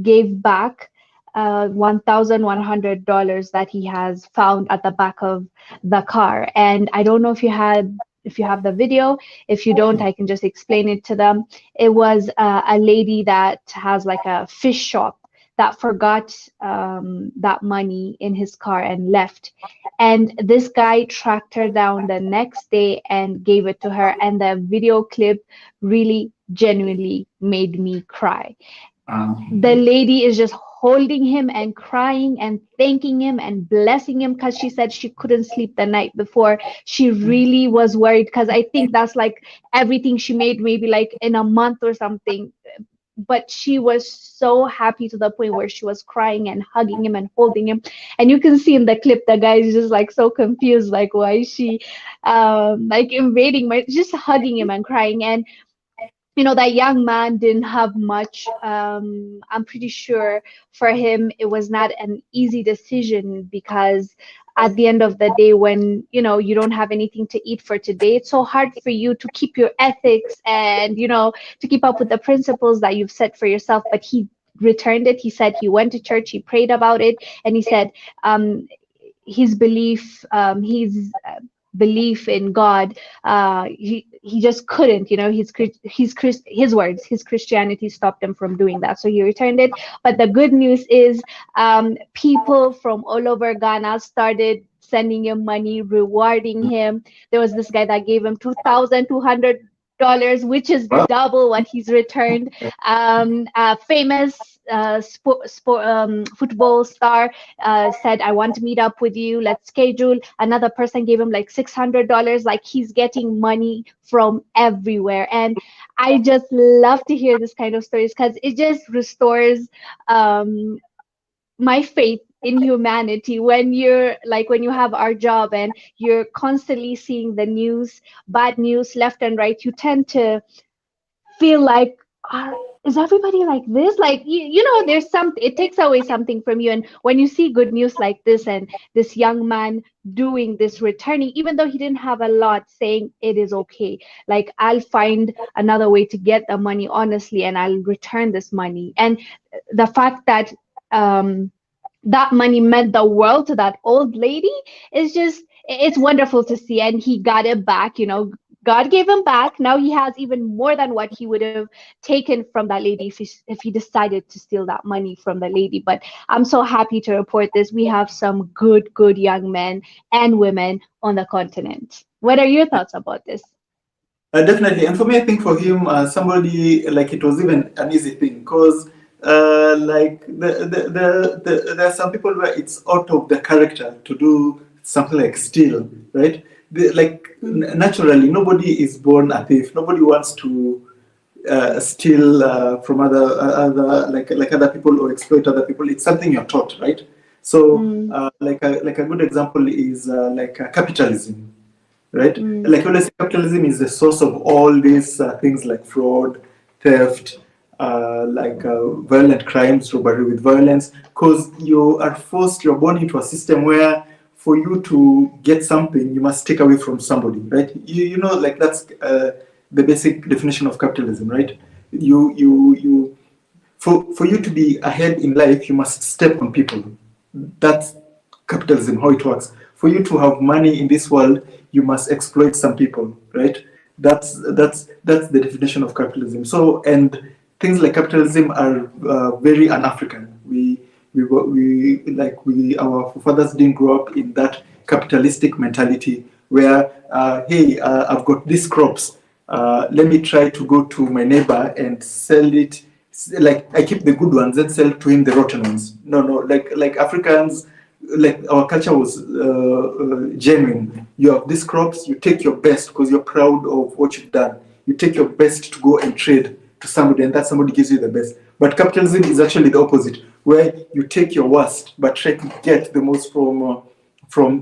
gave back $1,100 that he has found at the back of the car. And I don't know if you have the video. If you don't, I can just explain it to them. It was a lady that has like a fish shop that forgot that money in his car and left. And this guy tracked her down the next day and gave it to her. And the video clip really genuinely made me cry. The lady is just holding him and crying and thanking him and blessing him, because she said she couldn't sleep the night before. She really was worried, because I think that's like everything she made maybe like in a month or something. But she was so happy to the point where she was crying and hugging him and holding him. And you can see in the clip the guy is just like so confused, like why is she like invading my, just hugging him and crying. And that young man didn't have much. I'm pretty sure for him it was not an easy decision, because at the end of the day, when you don't have anything to eat for today, it's so hard for you to keep your ethics and to keep up with the principles that you've set for yourself. But he returned it. He said he went to church, he prayed about it, and he said his belief in God, he just couldn't, his words, his Christianity stopped him from doing that. So he returned it. But the good news is people from all over Ghana started sending him money, rewarding him. There was this guy that gave him $2,200 which is
Wow.
double what he's returned. A famous football star said, "I want to meet up with you. Let's schedule." Another person gave him like $600. Like, he's getting money from everywhere, and I just love to hear this kind of stories because it just restores my faith in humanity. When you're like, when you have our job and you're constantly seeing the news, bad news left and right, you tend to feel like, is everybody like this? Like, you know, there's some, it takes away something from you. And when you see good news like this, and this young man doing this, returning, even though he didn't have a lot, saying it is okay, like, I'll find another way to get the money honestly, and I'll return this money. And the fact that that money meant the world to that old lady is just, it's wonderful to see. And he got it back, you know, God gave him back. Now he has even more than what he would have taken from that lady if he decided to steal that money from the lady. But I'm so happy to report this. We have some good young men and women on the continent. What are your thoughts about this?
Definitely, and for me, I think for him, somebody, like, it was even an easy thing, because like there are some people where it's out of the character to do something like steal, right? Naturally, nobody is born a thief. Nobody wants to steal from other like other people, or exploit other people. It's something you're taught, right? So like a good example is capitalism, right? Like, when I say capitalism is the source of all these things like fraud, theft, violent crimes, robbery with violence, because you're born into a system where, for you to get something, you must take away from somebody, right? You know, like, that's the basic definition of capitalism, right? For you to be ahead in life, you must step on people. That's capitalism, how it works. For you to have money in this world, you must exploit some people, right? That's the definition of capitalism. So, and things like capitalism are very un-African. Our forefathers didn't grow up in that capitalistic mentality where, hey, I've got these crops. Let me try to go to my neighbor and sell it. Like, I keep the good ones and sell to him the rotten ones. No. Like Africans, like, our culture was genuine. You have these crops, you take your best because you're proud of what you've done. You take your best to go and trade to somebody, and that somebody gives you the best. But capitalism is actually the opposite, where you take your worst but try to get the most from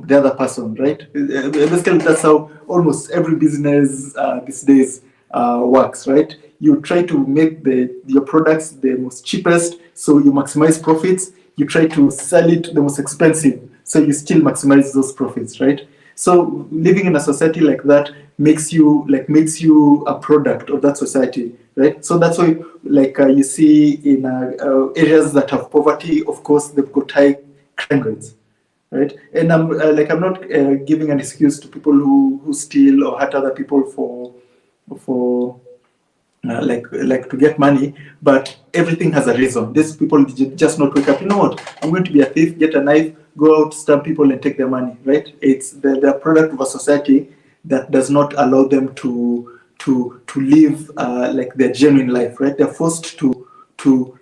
the other person, right? Basically, that's how almost every business these days works, right? You try to make your products the most cheapest, so you maximize profits. You try to sell it the most expensive, so you still maximize those profits, right? So living in a society like that makes you a product of that society, right? So that's why, like, you see in areas that have poverty, of course, they've got high crime rates, right? And I'm not giving an excuse to people who steal or hurt other people for to get money, but everything has a reason. These people just not wake up, you know what, I'm going to be a thief, get a knife, go out, stab people and take their money, right? It's the product of a society that does not allow them to live their genuine life, right? They're forced to do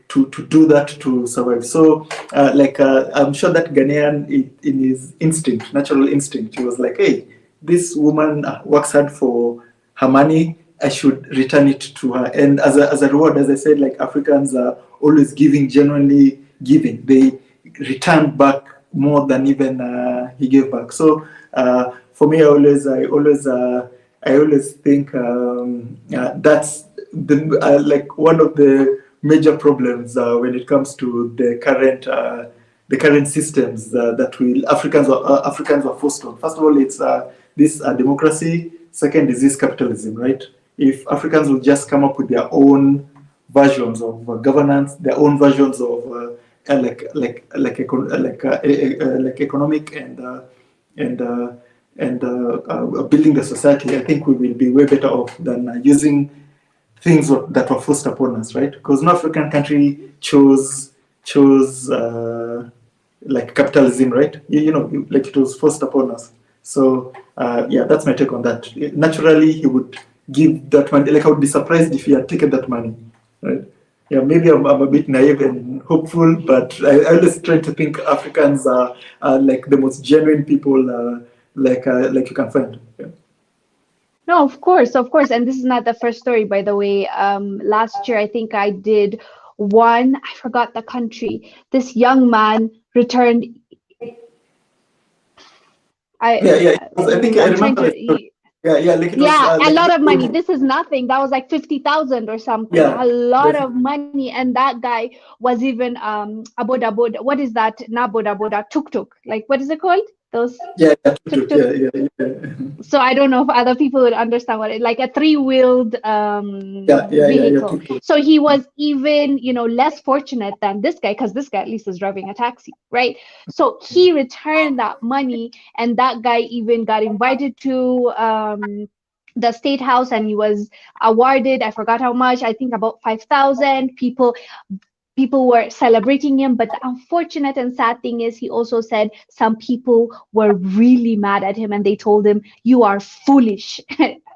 that to survive. So I'm sure that Ghanaian, in his instinct, natural instinct, he was like, hey, this woman works hard for her money, I should return it to her. And as a reward, as I said, like, Africans are always giving, genuinely giving. They return back more than even he gave back. So for me, I always think that's one of the major problems when it comes to the current systems that Africans are forced on. First of all, it's this democracy. Second is this capitalism, right? If Africans will just come up with their own versions of governance, their own versions of economic and building the society, I think we will be way better off than using things that were forced upon us, right? Because no African country chose capitalism, right? It was forced upon us. So yeah, that's my take on that. Naturally, he would give that money. Like I would be surprised if he had taken that money, right? Yeah, maybe I'm a bit naive and hopeful, but I always try to think Africans are like the most genuine people like you can find. Yeah.
No, of course. And this is not the first story, by the way. Last year, I think I did one, I forgot the country. This young man returned.
Yeah, yeah. I think I
I'm trying
remember the story.
to.
Yeah, yeah. Like it was
Yeah, a
like
lot of money. This is nothing. That was like 50,000 or something.
yeah,
A lot of
definitely.
money. And that guy was even aboda boda. What is that? Na boda boda tuk tuk. Like what is it called? Those
Yeah, yeah,
tuk
tuk-tuk,
tuk.
yeah, yeah, yeah.
So I don't know if other people would understand what it like a three-wheeled
Yeah, yeah, yeah, yeah,
vehicle.
tuk-tuk.
So he was even, less fortunate than this guy because this guy at least is driving a taxi, right? So he returned that money, and that guy even got invited to the state house, and he was awarded, I forgot how much, I think about 5,000 people were celebrating him. But the unfortunate and sad thing is he also said some people were really mad at him and they told him, you are foolish.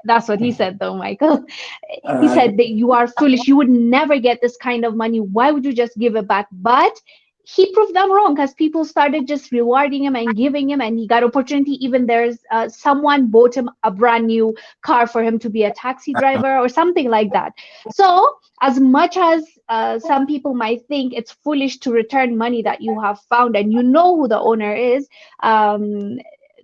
That's what he said though, Michael. He
Uh,
said that you are foolish, you would never get this kind of money, why would you just give it back? But he proved them wrong because people started just rewarding him and giving him, and he got opportunity. Even there's someone bought him a brand new car for him to be a taxi driver or something like that. So as much as some people might think it's foolish to return money that you have found and you know who the owner is,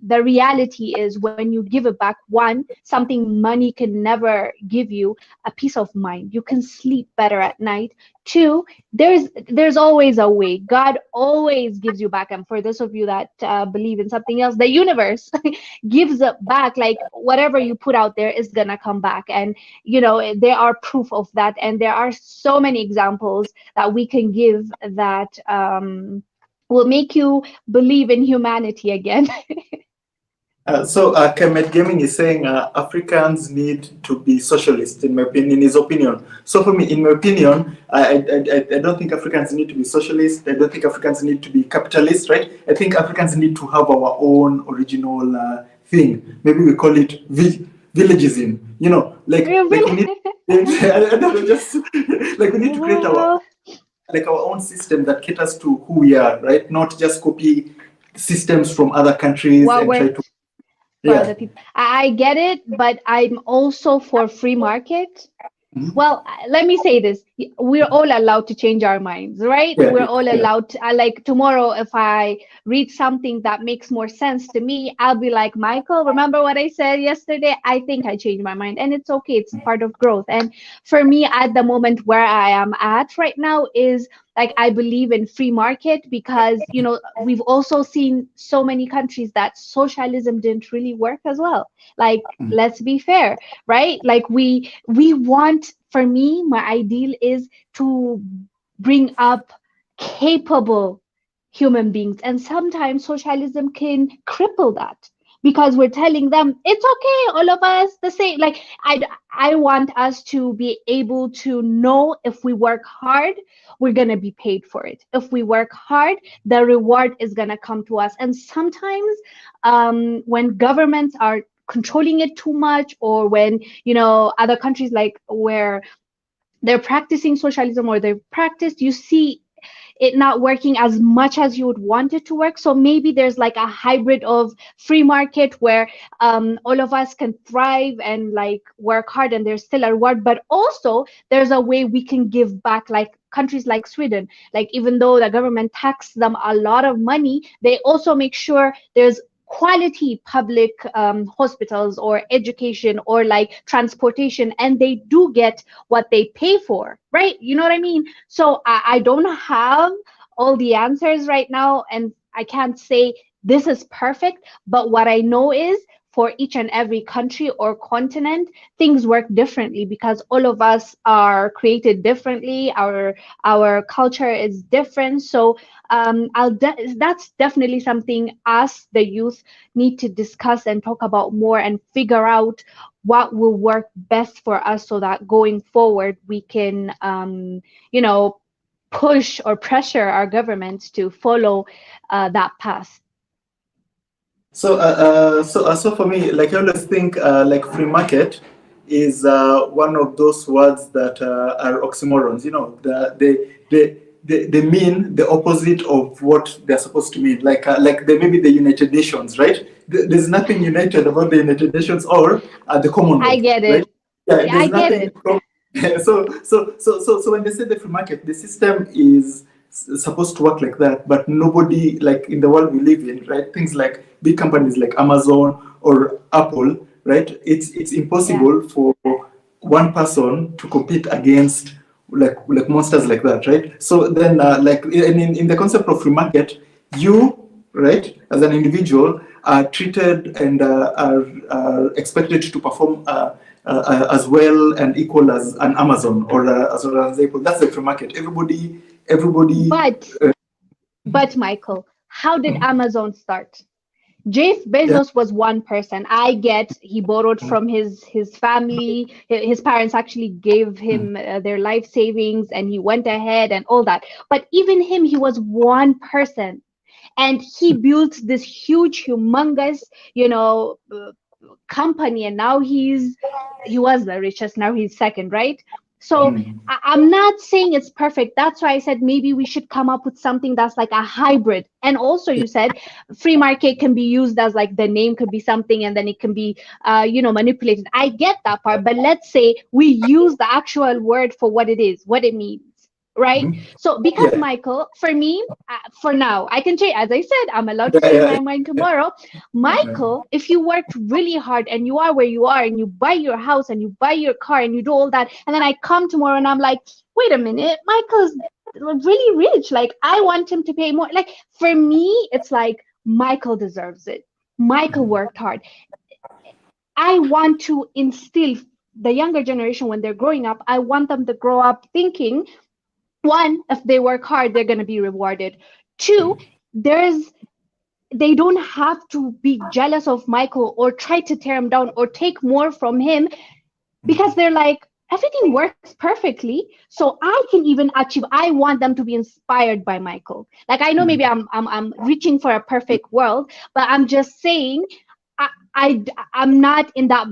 the reality is when you give it back, one, something money can never give you, a peace of mind. You can sleep better at night. Two, there's always a way. God always gives you back. And for those of you that believe in something else, the universe gives it back. Like whatever you put out there is gonna come back. And there are proof of that. And there are so many examples that we can give that will make you believe in humanity again.
so Kemet Gaming is saying Africans need to be socialist, in my opinion, in his opinion. So for me, in my opinion, I don't think Africans need to be socialist. I don't think Africans need to be capitalist, right? I think Africans need to have our own original thing. Maybe we call it villagism. Like we need. I don't know, just like we need to create our own system that caters to who we are, right? Not just copy systems from other countries
What
and try
works
to
for other people. I get it, but I'm also for free market. Well, let me say this. We're all allowed to change our minds, right?
Yeah,
We're all
yeah.
allowed to, like tomorrow, if I read something that makes more sense to me, I'll be like, Michael, remember what I said yesterday? I think I changed my mind. And it's okay. It's part of growth. And for me, at the moment where I am at right now is like, I believe in free market because, we've also seen so many countries that socialism didn't really work as well. Like, let's be fair, right? Like we want, for me, my ideal is to bring up capable human beings. And sometimes socialism can cripple that because we're telling them it's okay, all of us the same. Like I want us to be able to know if we work hard, we're going to be paid for it. If we work hard, the reward is going to come to us. And sometimes when governments are controlling it too much, or when other countries like where they're practicing socialism or they've practiced, you see it not working as much as you would want it to work. So maybe there's like a hybrid of free market where all of us can thrive and like work hard and there's still a reward, but also there's a way we can give back, like countries like Sweden. Like even though the government taxes them a lot of money, they also make sure there's quality public hospitals or education or like transportation, and they do get what they pay for, right? You know what I mean? So I don't have all the answers right now, and I can't say this is perfect, but what I know is for each and every country or continent, things work differently because all of us are created differently. Our culture is different. So that's definitely something us, the youth, need to discuss and talk about more and figure out what will work best for us so that going forward we can, push or pressure our governments to follow that path.
So for me, like I always think, like free market is one of those words that are oxymorons. You know, they mean the opposite of what they're supposed to mean. Like they maybe the United Nations, right? There's nothing united about the United Nations or the Commonwealth.
I get it.
Right? Yeah,
Yeah, I get it.
So when they say the free market, the system is supposed to work like that, but nobody, like in the world we live in, right? Things like big companies like Amazon or Apple, right? It's impossible for one person to compete against like monsters like that, right? So then like in the concept of free market, you, right, as an individual are treated and are expected to perform as well and equal as an Amazon or as well as Apple. That's the free market. Everybody.
But Michael, how did Amazon start? Jeff Bezos was one person. I get he borrowed from his family. His parents actually gave him their life savings, and he went ahead and all that. But even him, he was one person, and he built this huge, humongous, company. And now he was the richest. Now he's second, right? So I'm not saying it's perfect. That's why I said maybe we should come up with something that's like a hybrid. And also you said free market can be used as like the name could be something and then it can be, manipulated. I get that part, but let's say we use the actual word for what it is, what it means. Right. So because Michael, for me, for now, I can change. As I said, I'm allowed to change my mind tomorrow. Michael, if you worked really hard and you are where you are and you buy your house and you buy your car and you do all that, and then I come tomorrow and I'm like, wait a minute, Michael's really rich. Like, I want him to pay more. Like, for me, it's like Michael deserves it. Michael worked hard. I want to instill the younger generation when they're growing up. I want them to grow up thinking, one, if they work hard, they're going to be rewarded. Two, they don't have to be jealous of Michael or try to tear him down or take more from him, because they're like, everything works perfectly, so I can even achieve. I want them to be inspired by Michael. Like, I know maybe I'm reaching for a perfect world, but I'm just saying I'm not in that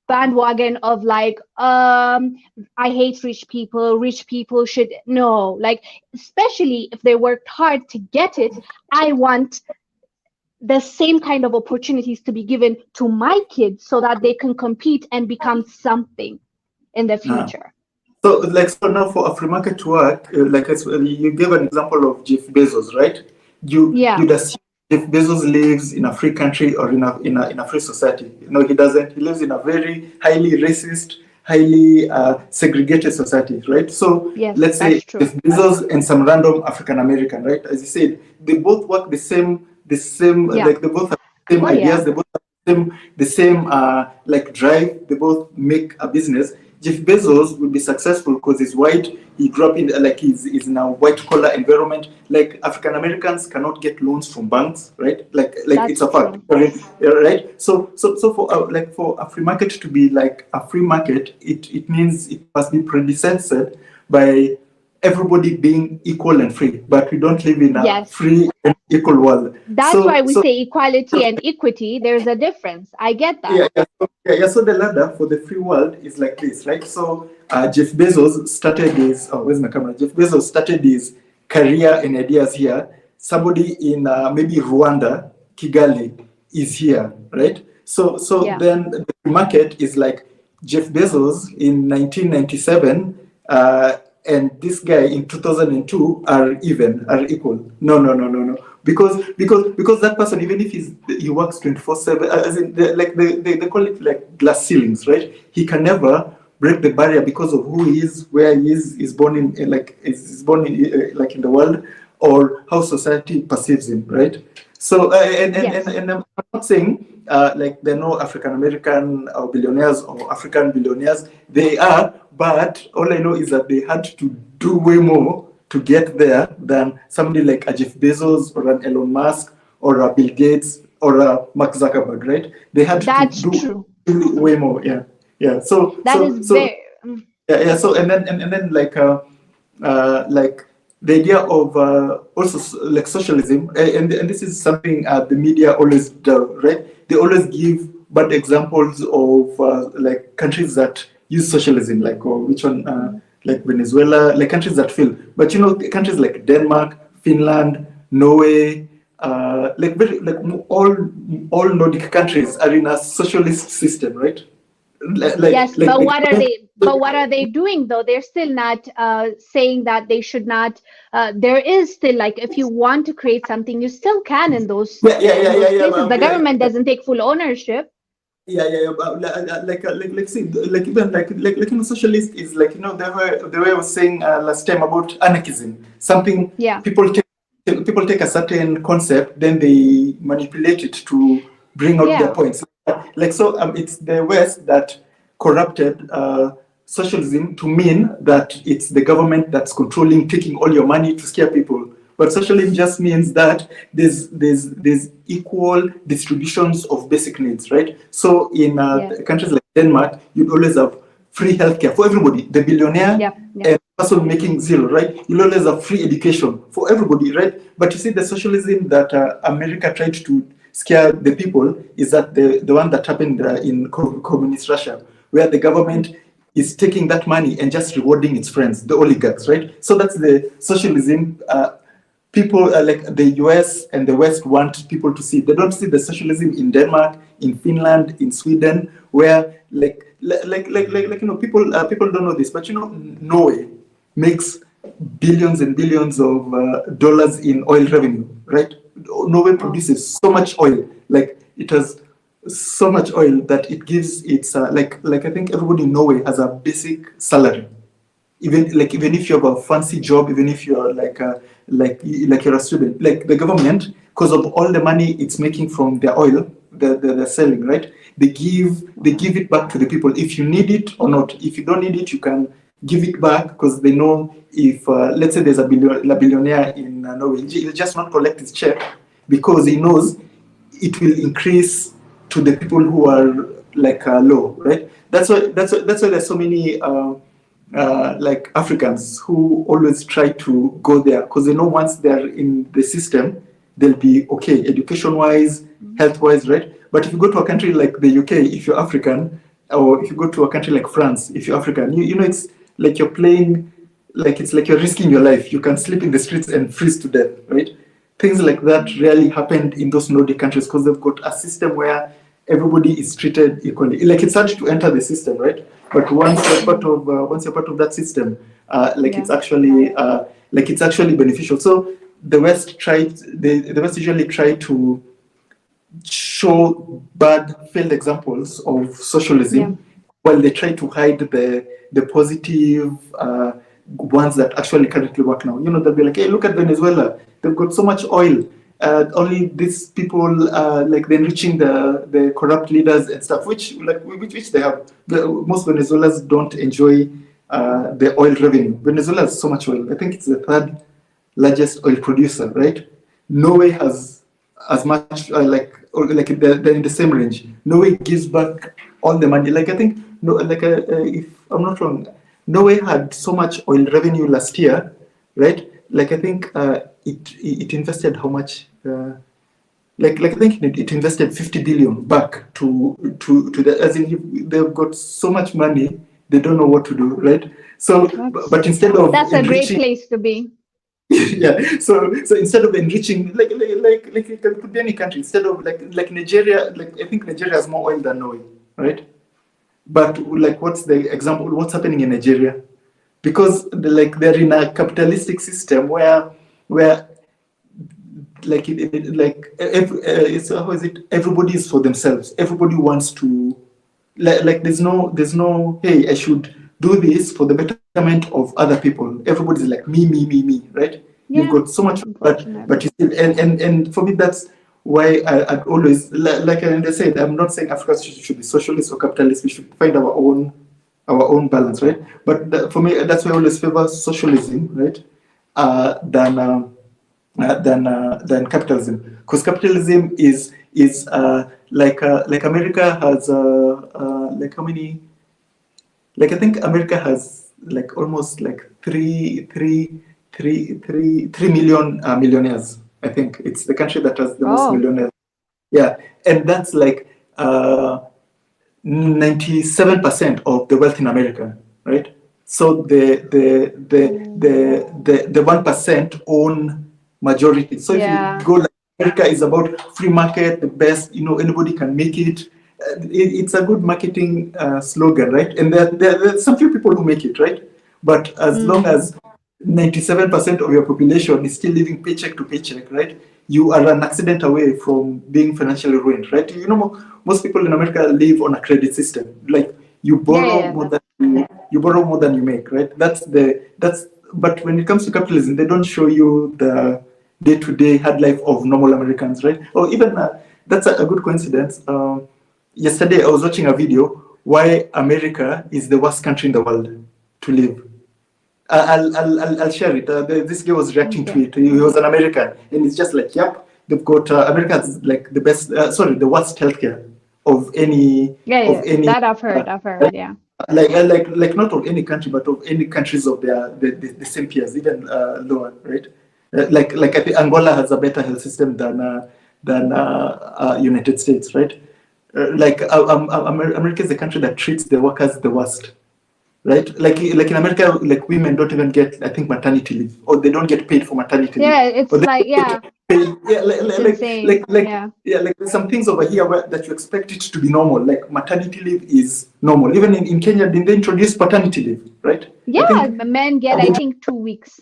bandwagon of like, I hate rich people should, no, like, especially if they worked hard to get it, I want the same kind of opportunities to be given to my kids so that they can compete and become something in the future.
So now for a free market to work, you gave an example of Jeff Bezos, right? You'd assume Jeff Bezos lives in a free country or in a free society. No, he doesn't. He lives in a very highly racist, highly segregated society, right? So let's say Jeff Bezos and some random African American, right? As you said, they both work the same, like they both have the same ideas, they both have the same like drive, they both make a business. Jeff Bezos will be successful because he's white. He grew up in he's in a white collar environment. Like, African Americans cannot get loans from banks, right? Like it's a fact, right? So for a free market to be like a free market, it means it must be predecessed by everybody being equal and free. But we don't live in a free and equal world.
That's why we say equality and equity. There's a difference. I get that.
So the ladder for the free world is like this, right? So Jeff Bezos started his where's my camera? Jeff Bezos started his career and ideas here. Somebody in maybe Rwanda, Kigali, is here, right? So then the market is like Jeff Bezos in 1997 and this guy in 2002 are equal. No. Because that person, even if he works 24/7, as in they call it like glass ceilings, right? He can never break the barrier because of who he is, where he is born in, in the world, or how society perceives him, right? So and I'm not saying like there are no African American or billionaires or African billionaires. They are, but all I know is that they had to do way more to get there than somebody like a Jeff Bezos or an Elon Musk or a Bill Gates or a Mark Zuckerberg, right? They had to do way more. So and then like the idea of also like socialism, and this is something the media always do, right? They always give bad examples of like countries that use socialism, like which one, like Venezuela, like countries that fail. But countries like Denmark, Finland, Norway, like all Nordic countries are in a socialist system, right?
Yes, but what are they? But what are they doing though? They're still not saying that they should not. There is still, like, if you want to create something, you still can in those places. The government doesn't take full ownership.
But see, like even socialist is like the way I was saying last time about anarchism. Something people take a certain concept, then they manipulate it to bring out their points. Like so, it's the West that corrupted socialism to mean that it's the government that's controlling, taking all your money to scare people. But socialism just means that there's equal distributions of basic needs, right? So in countries like Denmark, you'd always have free healthcare for everybody, the billionaire and the person making zero, right? You'll always have free education for everybody, right? But you see, the socialism that America tried to scare the people is that the one that happened in communist Russia, where the government is taking that money and just rewarding its friends, the oligarchs, right? So that's the socialism people like the US and the West want people to see. They don't see the socialism in Denmark, in Finland, in Sweden, where people don't know this, but Norway makes billions and billions of dollars in oil revenue, right? Norway produces so much oil, like it has so much oil that it gives its like I think everybody in Norway has a basic salary. Even if you have a fancy job, even if you're like you're a student, like the government, because of all the money it's making from their oil, they're selling, right? They give it back to the people if you need it or not. If you don't need it, you can give it back, because they know if let's say there's a billionaire in Norway, he'll just not collect his check because he knows it will increase to the people who are like low, right? That's why there's so many like Africans who always try to go there, because they know once they're in the system, they'll be okay, education-wise, health-wise, right? But if you go to a country like the UK, if you're African, or if you go to a country like France, if you're African, you know it's like you're playing, like it's like you're risking your life. You can sleep in the streets and freeze to death, right? Things like that rarely happened in those Nordic countries because they've got a system where everybody is treated equally. Like it's hard to enter the system, right? But once you're part of that system, it's actually beneficial. So the West usually try to show bad failed examples of socialism while they try to hide the positive ones that actually currently work now. They'll be like, hey, look at Venezuela. They've got so much oil. Only these people like they're enriching the corrupt leaders and stuff, which they have. Most Venezuelans don't enjoy the oil revenue. Venezuela has so much oil. I think it's the third largest oil producer, right? Norway has as much they're in the same range. Norway gives back all the money. Like I think if I'm not wrong, Norway had so much oil revenue last year, right? Like I think it invested how much? I think it invested 50 billion back to the, as in they've got so much money they don't know what to do, right? So but instead of
that's a great place to be.
Yeah. So instead of enriching, like it could be any country. Instead of like Nigeria, like I think Nigeria has more oil than Norway, right? But like, what's the example? What's happening in Nigeria? Because they're in a capitalistic system where how is it? Everybody is for themselves. Everybody wants to there's no hey, I should do this for the betterment of other people. Everybody's like me, right? Yeah. You've got so much, but you still and for me that's why I'd always like I said, I'm not saying Africa should be socialist or capitalist. We should find our own balance, right? But for me, that's why I always favor socialism, right? Than capitalism, because capitalism is like America has like how many? Like I think America has like almost like 3 million millionaires. I think it's the country that has the most millionaires. Yeah, and that's like 97% of the wealth in America, right? So the 1% own majority. So if you go like America is about free market, the best, anybody can make it. It's a good marketing slogan, right? And there are some few people who make it, right? But as long as 97% of your population is still living paycheck to paycheck, right? You are an accident away from being financially ruined, right? Most people in America live on a credit system. Like you borrow more than you borrow more than you make, right? But when it comes to capitalism, they don't show you the day-to-day hard life of normal Americans, right? Or even that's a good coincidence. Yesterday, I was watching a video why America is the worst country in the world to live. I'll share it. This guy was reacting to it. He was an American, and it's just like, yep, they've got America has like the best, the worst healthcare of any.
That I've heard, yeah.
Like not of any country, but of any countries of the same peers, even lower, right? Like I think Angola has a better health system than United States, right? America is the country that treats the workers the worst, right? Like in America, like women don't even get, I think, maternity leave, or they don't get paid for maternity leave.
Yeah, it's like, yeah.
Like there's some things over here that you expect it to be normal. Like maternity leave is normal. Even in Kenya, didn't they introduce paternity leave, right?
Yeah, men get, I think, 2 weeks.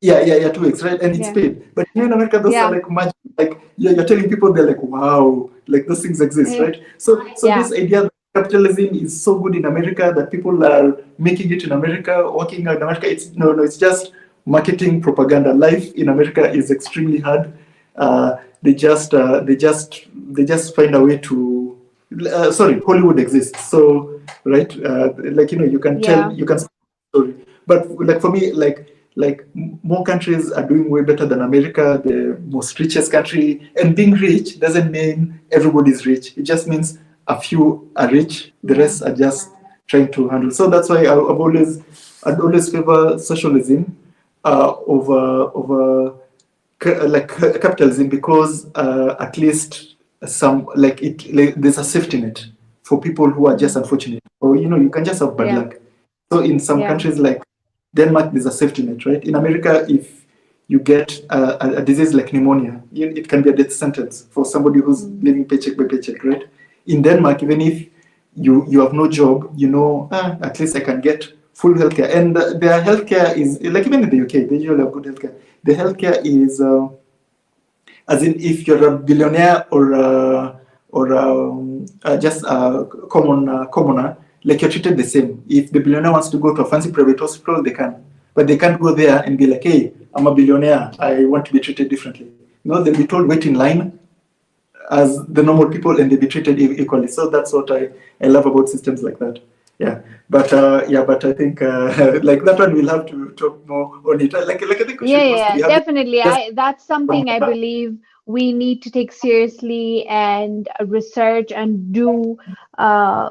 Yeah, 2 weeks, right? And it's paid. But here in America, those are like magic. Like you're telling people, they're like, wow, like those things exist, right? So this idea that capitalism is so good in America that people are making it in America, working out in America, it's just marketing propaganda. Life in America is extremely hard. They just find a way to. Hollywood exists, so right, you can tell, you can story. But like for me, like more countries are doing way better than America, the most richest country. And being rich doesn't mean everybody's rich. It just means a few are rich, the rest are just trying to handle. So that's why I'd always favor socialism over capitalism, because at least there's a safety net for people who are just unfortunate, or you can just have bad luck. So in some countries like Denmark, there's a safety net, right? In America, if you get a disease like pneumonia, it can be a death sentence for somebody who's living paycheck by paycheck, right? In Denmark, even if you have no job, at least I can get full healthcare. And their healthcare is, like even in the UK, they usually have good healthcare. The healthcare is, as in if you're a billionaire or just a commoner, like you're treated the same. If the billionaire wants to go to a fancy private hospital, they can. But they can't go there and be like, hey, I'm a billionaire, I want to be treated differently. No, they'll be told wait in line as the normal people, and they'll be treated equally. So that's what I love about systems like that. Yeah, but I think like that one we'll have to talk more on it. Like I think we should
definitely. That's something I believe we need to take seriously and research and do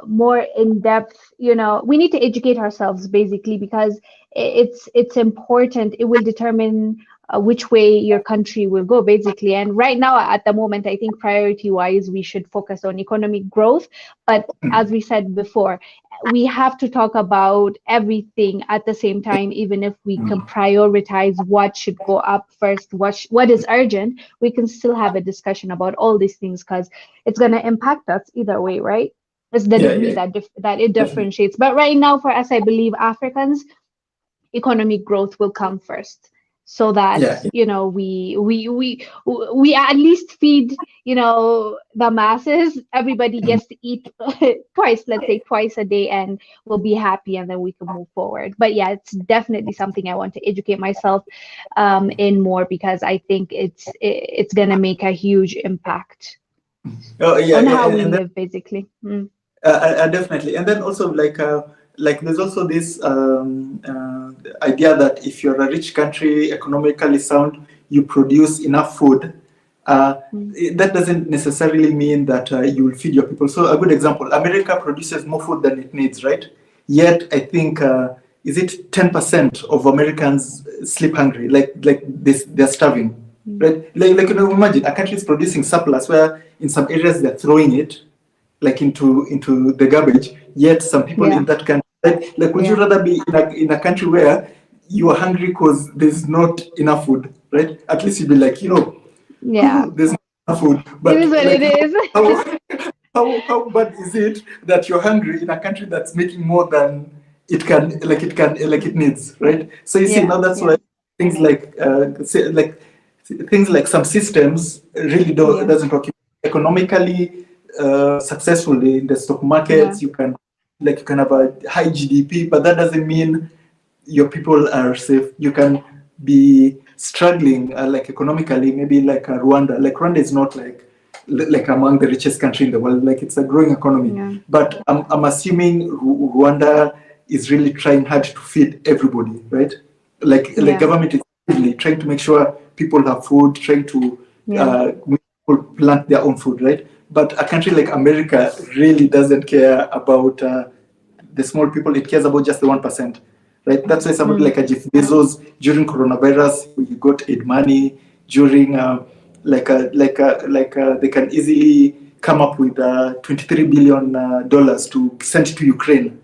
more in depth. We need to educate ourselves basically, because it's important. It will determine which way your country will go basically. And right now at the moment, I think priority wise we should focus on economic growth, but as we said before, we have to talk about everything at the same time. Even if we can prioritize what should go up first, what is urgent, we can still have a discussion about all these things, because it's going to impact us either way, right? It's the degree that it differentiates. But right now for us, I believe Africans, economic growth will come first, so that we at least feed the masses. Everybody gets to eat twice a day, and we'll be happy, and then we can move forward. But yeah, it's definitely something I want to educate myself in more, because I think it's gonna make a huge impact on how we live basically.
Definitely. And then also like there's also this idea that if you're a rich country, economically sound, you produce enough food. That doesn't necessarily mean that you will feed your people. So a good example, America produces more food than it needs, right? Yet I think is it 10% of Americans sleep hungry, like they're starving, right? Like imagine a country is producing surplus where in some areas they're throwing it, like into the garbage. Yet some people in that country, like would you rather be in a country where you are hungry because there's not enough food, right? At least you'd be like, there's not enough food. But
it is what
like,
it is.
how bad is it that you're hungry in a country that's making more than it needs, right? So you see, now that's why things like things like some systems really doesn't work economically successfully in the stock markets. You can have a high GDP, but that doesn't mean your people are safe. You can be struggling like economically, maybe like Rwanda. Like Rwanda is not like among the richest country in the world. Like it's a growing economy, but I'm assuming Rwanda is really trying hard to feed everybody, right? Like government is really trying to make sure people have food, trying to make people plant their own food, right? But a country like America really doesn't care about the small people. It cares about just the 1%, right? That's why somebody like a Jeff Bezos during coronavirus, he got aid money during they can easily come up with $23 billion to send to Ukraine,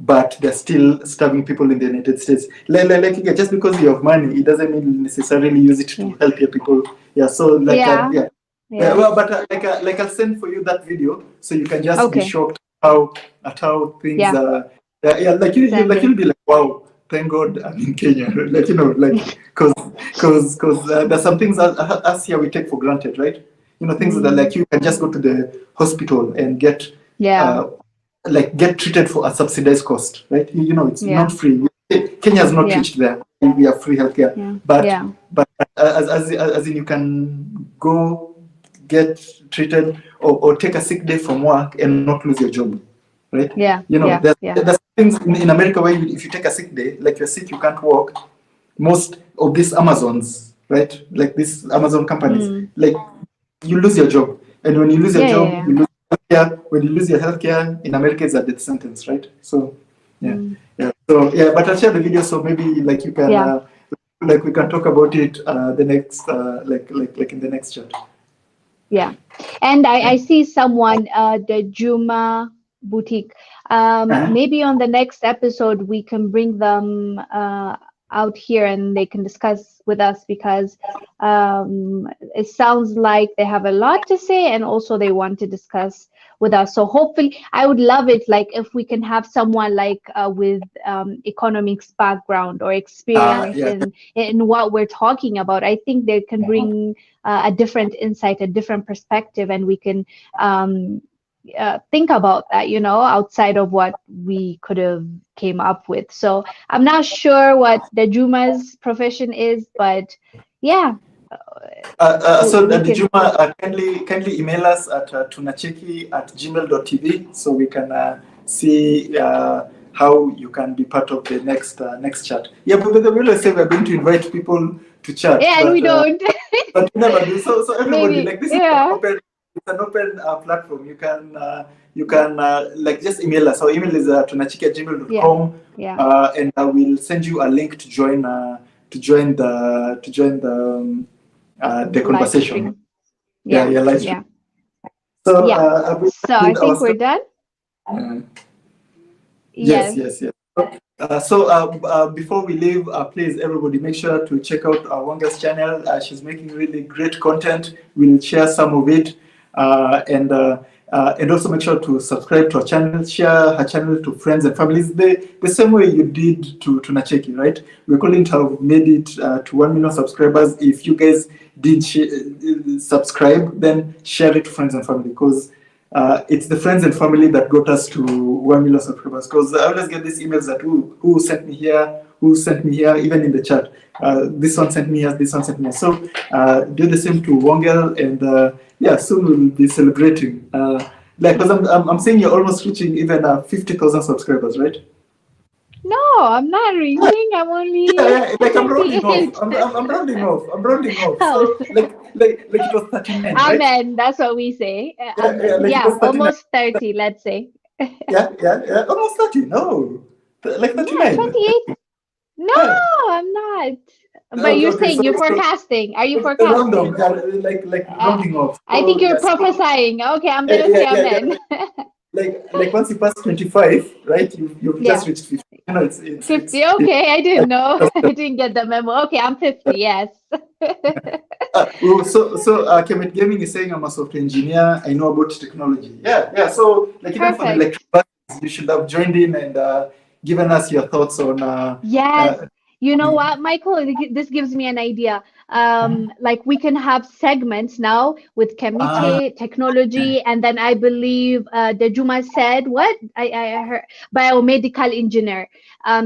but they're still starving people in the United States. Just because you have money, it doesn't mean you necessarily use it to help your people. Yeah. So well, but I'll send for you that video so you can just be shocked at how things are. You'll be like, wow, thank God I'm in Kenya. Because there's some things us here we take for granted, right? Things that like you can just go to the hospital and get get treated for a subsidized cost, right? It's not free. Kenya is not reached there. We have free healthcare, but as in you can go get treated or take a sick day from work and not lose your job, right? There's things in America where if you take a sick day, like you're sick, you can't work. Most of these Amazons, right? Like these Amazon companies, like you lose your job, and when you lose your job, you lose healthcare. When you lose your healthcare in America, it's a death sentence, right? So but I'll share the video so maybe like you can we can talk about it the next in the next chat.
Yeah, and I see someone, the Juma Boutique. Maybe on the next episode we can bring them out here and they can discuss with us, because it sounds like they have a lot to say and also they want to discuss with us. So hopefully, I would love it like if we can have someone like with economics background or experience in what we're talking about. I think they can bring a different insight, a different perspective, and we can think about that, outside of what we could have came up with. So I'm not sure what the Juma's profession is, but yeah.
So the Juma, kindly email us at tunacheki@gmail.tv so we can see how you can be part of the next chat. Yeah, but we always say we're going to invite people to chat.
Yeah, and we don't.
But we never do. So everybody,
Maybe,
like this is an open platform. You can just email us. Our email is tunacheki@gmail.com, and I will send you a link to join the conversation. Live stream. So
I think we're done.
Yes. So before we leave, please everybody make sure to check out Wanga's channel. She's making really great content. We'll share some of it, and also make sure to subscribe to our channel, share her channel to friends and families, the same way you did to Nacheki, right? We're going to have made it to 1 million subscribers. If you guys didn't subscribe, then share it to friends and family, because it's the friends and family that got us to 1 million subscribers. Because I always get these emails that who sent me here, even in the chat. This one sent me here, this one sent me here. So do the same to Wongel, and soon we'll be celebrating. Because I'm saying you're almost reaching even 50,000 subscribers, right?
No, I'm not reaching. I'm only.
Like I'm rounding off. I'm rounding off. So like it was 39.
Amen.
Right?
That's what we say. Almost 30. Let's say.
Yeah. Almost 30. No, like 39.
28. No, I'm not. But you're saying you're forecasting. Are you forecasting?
Like rounding off.
I think you're prophesying. Okay, I'm gonna say amen.
like once you pass 25, right? You've
Yeah.
just reached 50. You know, it's
50. Okay, I didn't know. I didn't get the memo. Okay, I'm 50. Yes.
Kemet Gaming is saying I'm a software engineer. I know about technology. Yeah. So like even for the
Perfect.
lecture, you should have joined in and given us your thoughts on.
Yes. You know what, Michael? This gives me an idea. Like we can have segments now with
Ah,
Kemite, technology, and then I believe the Juma said what? I heard biomedical engineer.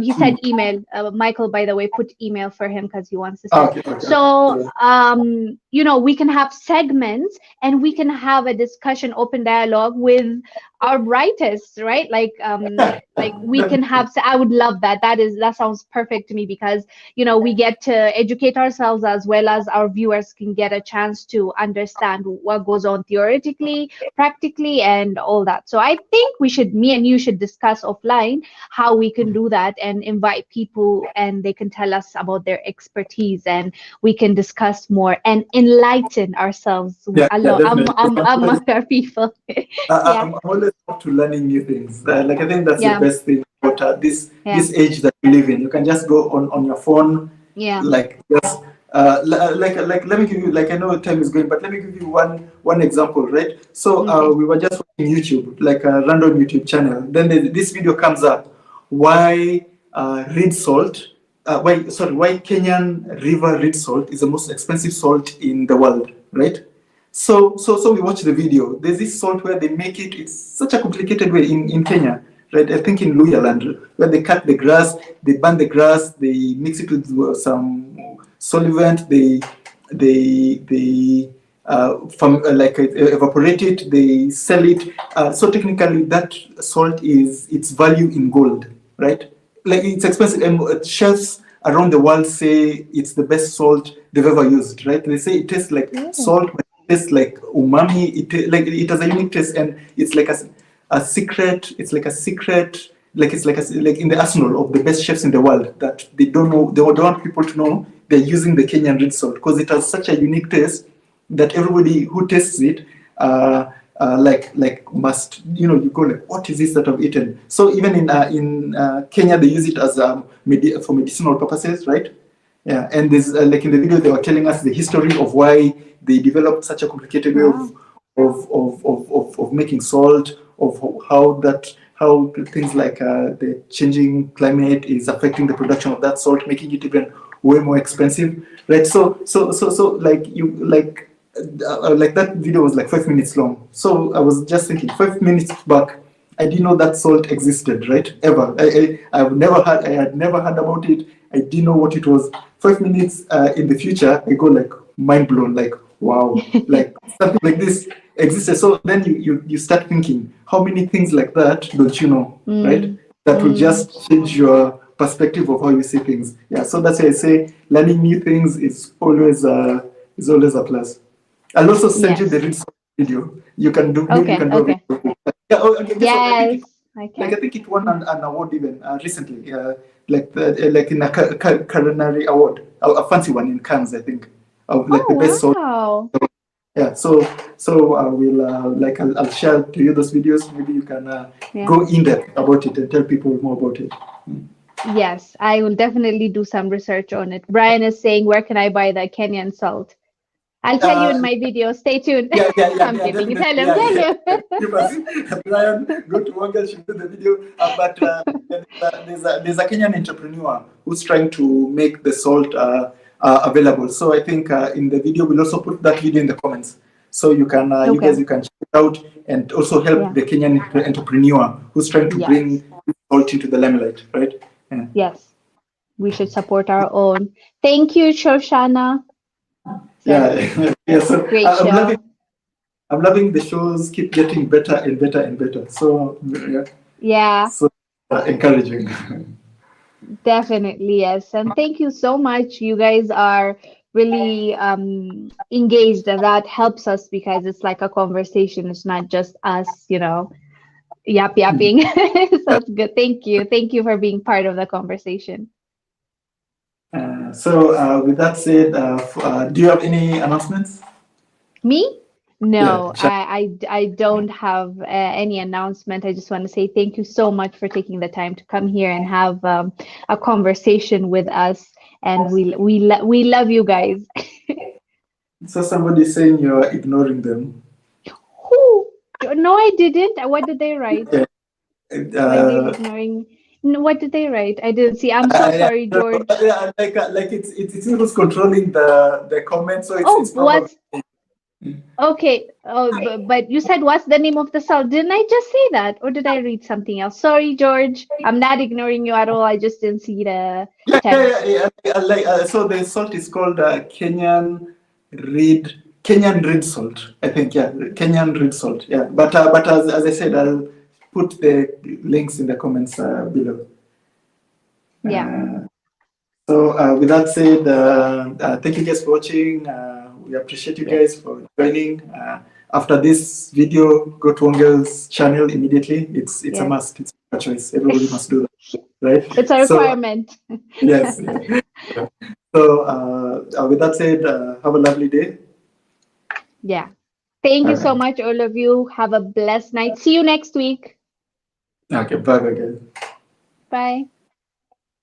He
hmm.
said email. Michael, by the way, put email for him because he wants to
Ah,
send.
okay.
So,
Yeah.
you know, we can have segments and we can have a discussion, open dialogue with our writers, right? Like we can have. So I would love that. That sounds perfect to me because you know we get to educate ourselves as well as our viewers can get a chance to understand what goes on theoretically, practically, and all that. So I think me and you should discuss offline how we can do that and invite people and they can tell us about their expertise and we can discuss more and enlighten ourselves along
Definitely.
among our people. Yeah,
I'm always up to learning new things. Like I think that's the
yeah,
best thing about
yeah,
this age that we live in. You can just go on your phone,
yeah.
like just let me give you, like I know time is going, but let me give you one example, right? So
Okay.
we were just watching YouTube, like a random YouTube channel. Then this video comes up. Why reed salt? Why Kenyan river reed salt is the most expensive salt in the world, right? So we watch the video. There's this salt where they make it. It's such a complicated way in Kenya, right? I think in Luya land, where they cut the grass, they burn the grass, they mix it with some solvent, evaporate it, they sell it. So technically, that salt is its value in gold, right? Like it's expensive. And chefs around the world say it's the best salt they've ever used, right? They say it tastes like
Oh,
salt, but it tastes like umami. Like it has a unique taste, and it's like a secret. It's like a secret. Like it's like in the arsenal of the best chefs in the world that they don't know. They don't want people to know they're using the Kenyan red salt because it has such a unique taste that everybody who tastes it must, you go like, what is this that I've eaten? So even in Kenya they use it as for medicinal purposes, right? Yeah, and there's like in the video they were telling us the history of why they developed such a complicated way
wow.
of making salt, of how things like the changing climate is affecting the production of that salt, making it even way more expensive, right? So like that video was like 5 minutes long. So I was just thinking, 5 minutes back, I didn't know that salt existed, right? Ever. I had never heard about it. I didn't know what it was. 5 minutes in the future, I go like mind blown, like wow, like something like this existed. So then you start thinking, how many things like that don't you know, right?
Mm,
That will
mm.
just change your perspective of how you see things. Yeah. So that's why I say learning new things is always a plus. I'll also send you the
Yes.
research video. You can do, maybe you
Okay,
can do a
okay.
video. Yeah, oh, okay, guess what?
Yes, I
I
can.
think it won an award even recently, like in a culinary award, a fancy one in Cannes, I think, of like the best
Oh,
salt.
wow.
Yeah, so I will I'll share to you those videos. Maybe you can
Yeah.
go in depth about it and tell people more about it.
Yes, I will definitely do some research on it. Brian is saying, where can I buy the Kenyan salt? I'll tell you in
Uh,
my video. Stay tuned. I'm
yeah,
kidding.
definitely.
Tell him,
Yeah,
tell
yeah.
him.
Give us Brian, go to Wanga, she'll do the video. There's a Kenyan entrepreneur who's trying to make the salt available. So I think in the video we'll also put that video in the comments, so you can you
Okay.
guys you can check it out and also help
Yeah.
the Kenyan entrepreneur who's trying to
Yes.
bring salt into the limelight, right? Yeah.
Yes. We should support our own. Thank you, Shoshana. Said
Yeah, yeah. So
great show.
I'm loving the shows. Keep getting better and better and better. So yeah,
Yeah,
so encouraging.
definitely. Yes. And thank you so much. You guys are really engaged, and that helps us because it's like a conversation. It's not just us, yapping. So it's good. Thank you. Thank you for being part of the conversation.
With that said, do you have any announcements?
Me? No,
Yeah,
I don't have any announcement. I just want to say thank you so much for taking the time to come here and have a conversation with us. And we love you guys.
so somebody's saying you're ignoring them.
Who? No, I didn't. What did they write?
Yeah.
Why are they ignoring? No, what did they write? I didn't see. I'm so sorry, George.
Yeah, like it's me who's controlling the comments, so
Oh,
it's probably.
okay. Oh, but you said what's the name of the salt? Didn't I just say that, or did I read something else? Sorry, George. I'm not ignoring you at all. I just didn't see the text.
Like so the salt is called Kenyan reed salt, I think. Yeah, Kenyan reed salt. Yeah, but as I said, I'll put the links in the comments below.
Yeah.
So with that said, thank you guys for watching. We appreciate you guys for joining. After this video, go to Ongel's channel immediately. It's a must. It's a choice. Everybody must do that, right?
It's a requirement.
Yes. So with that said, have a lovely day.
Yeah. Thank you
All
so
right.
much, all of you. Have a blessed night. See you next week.
Okay. Bye, guys.
Bye.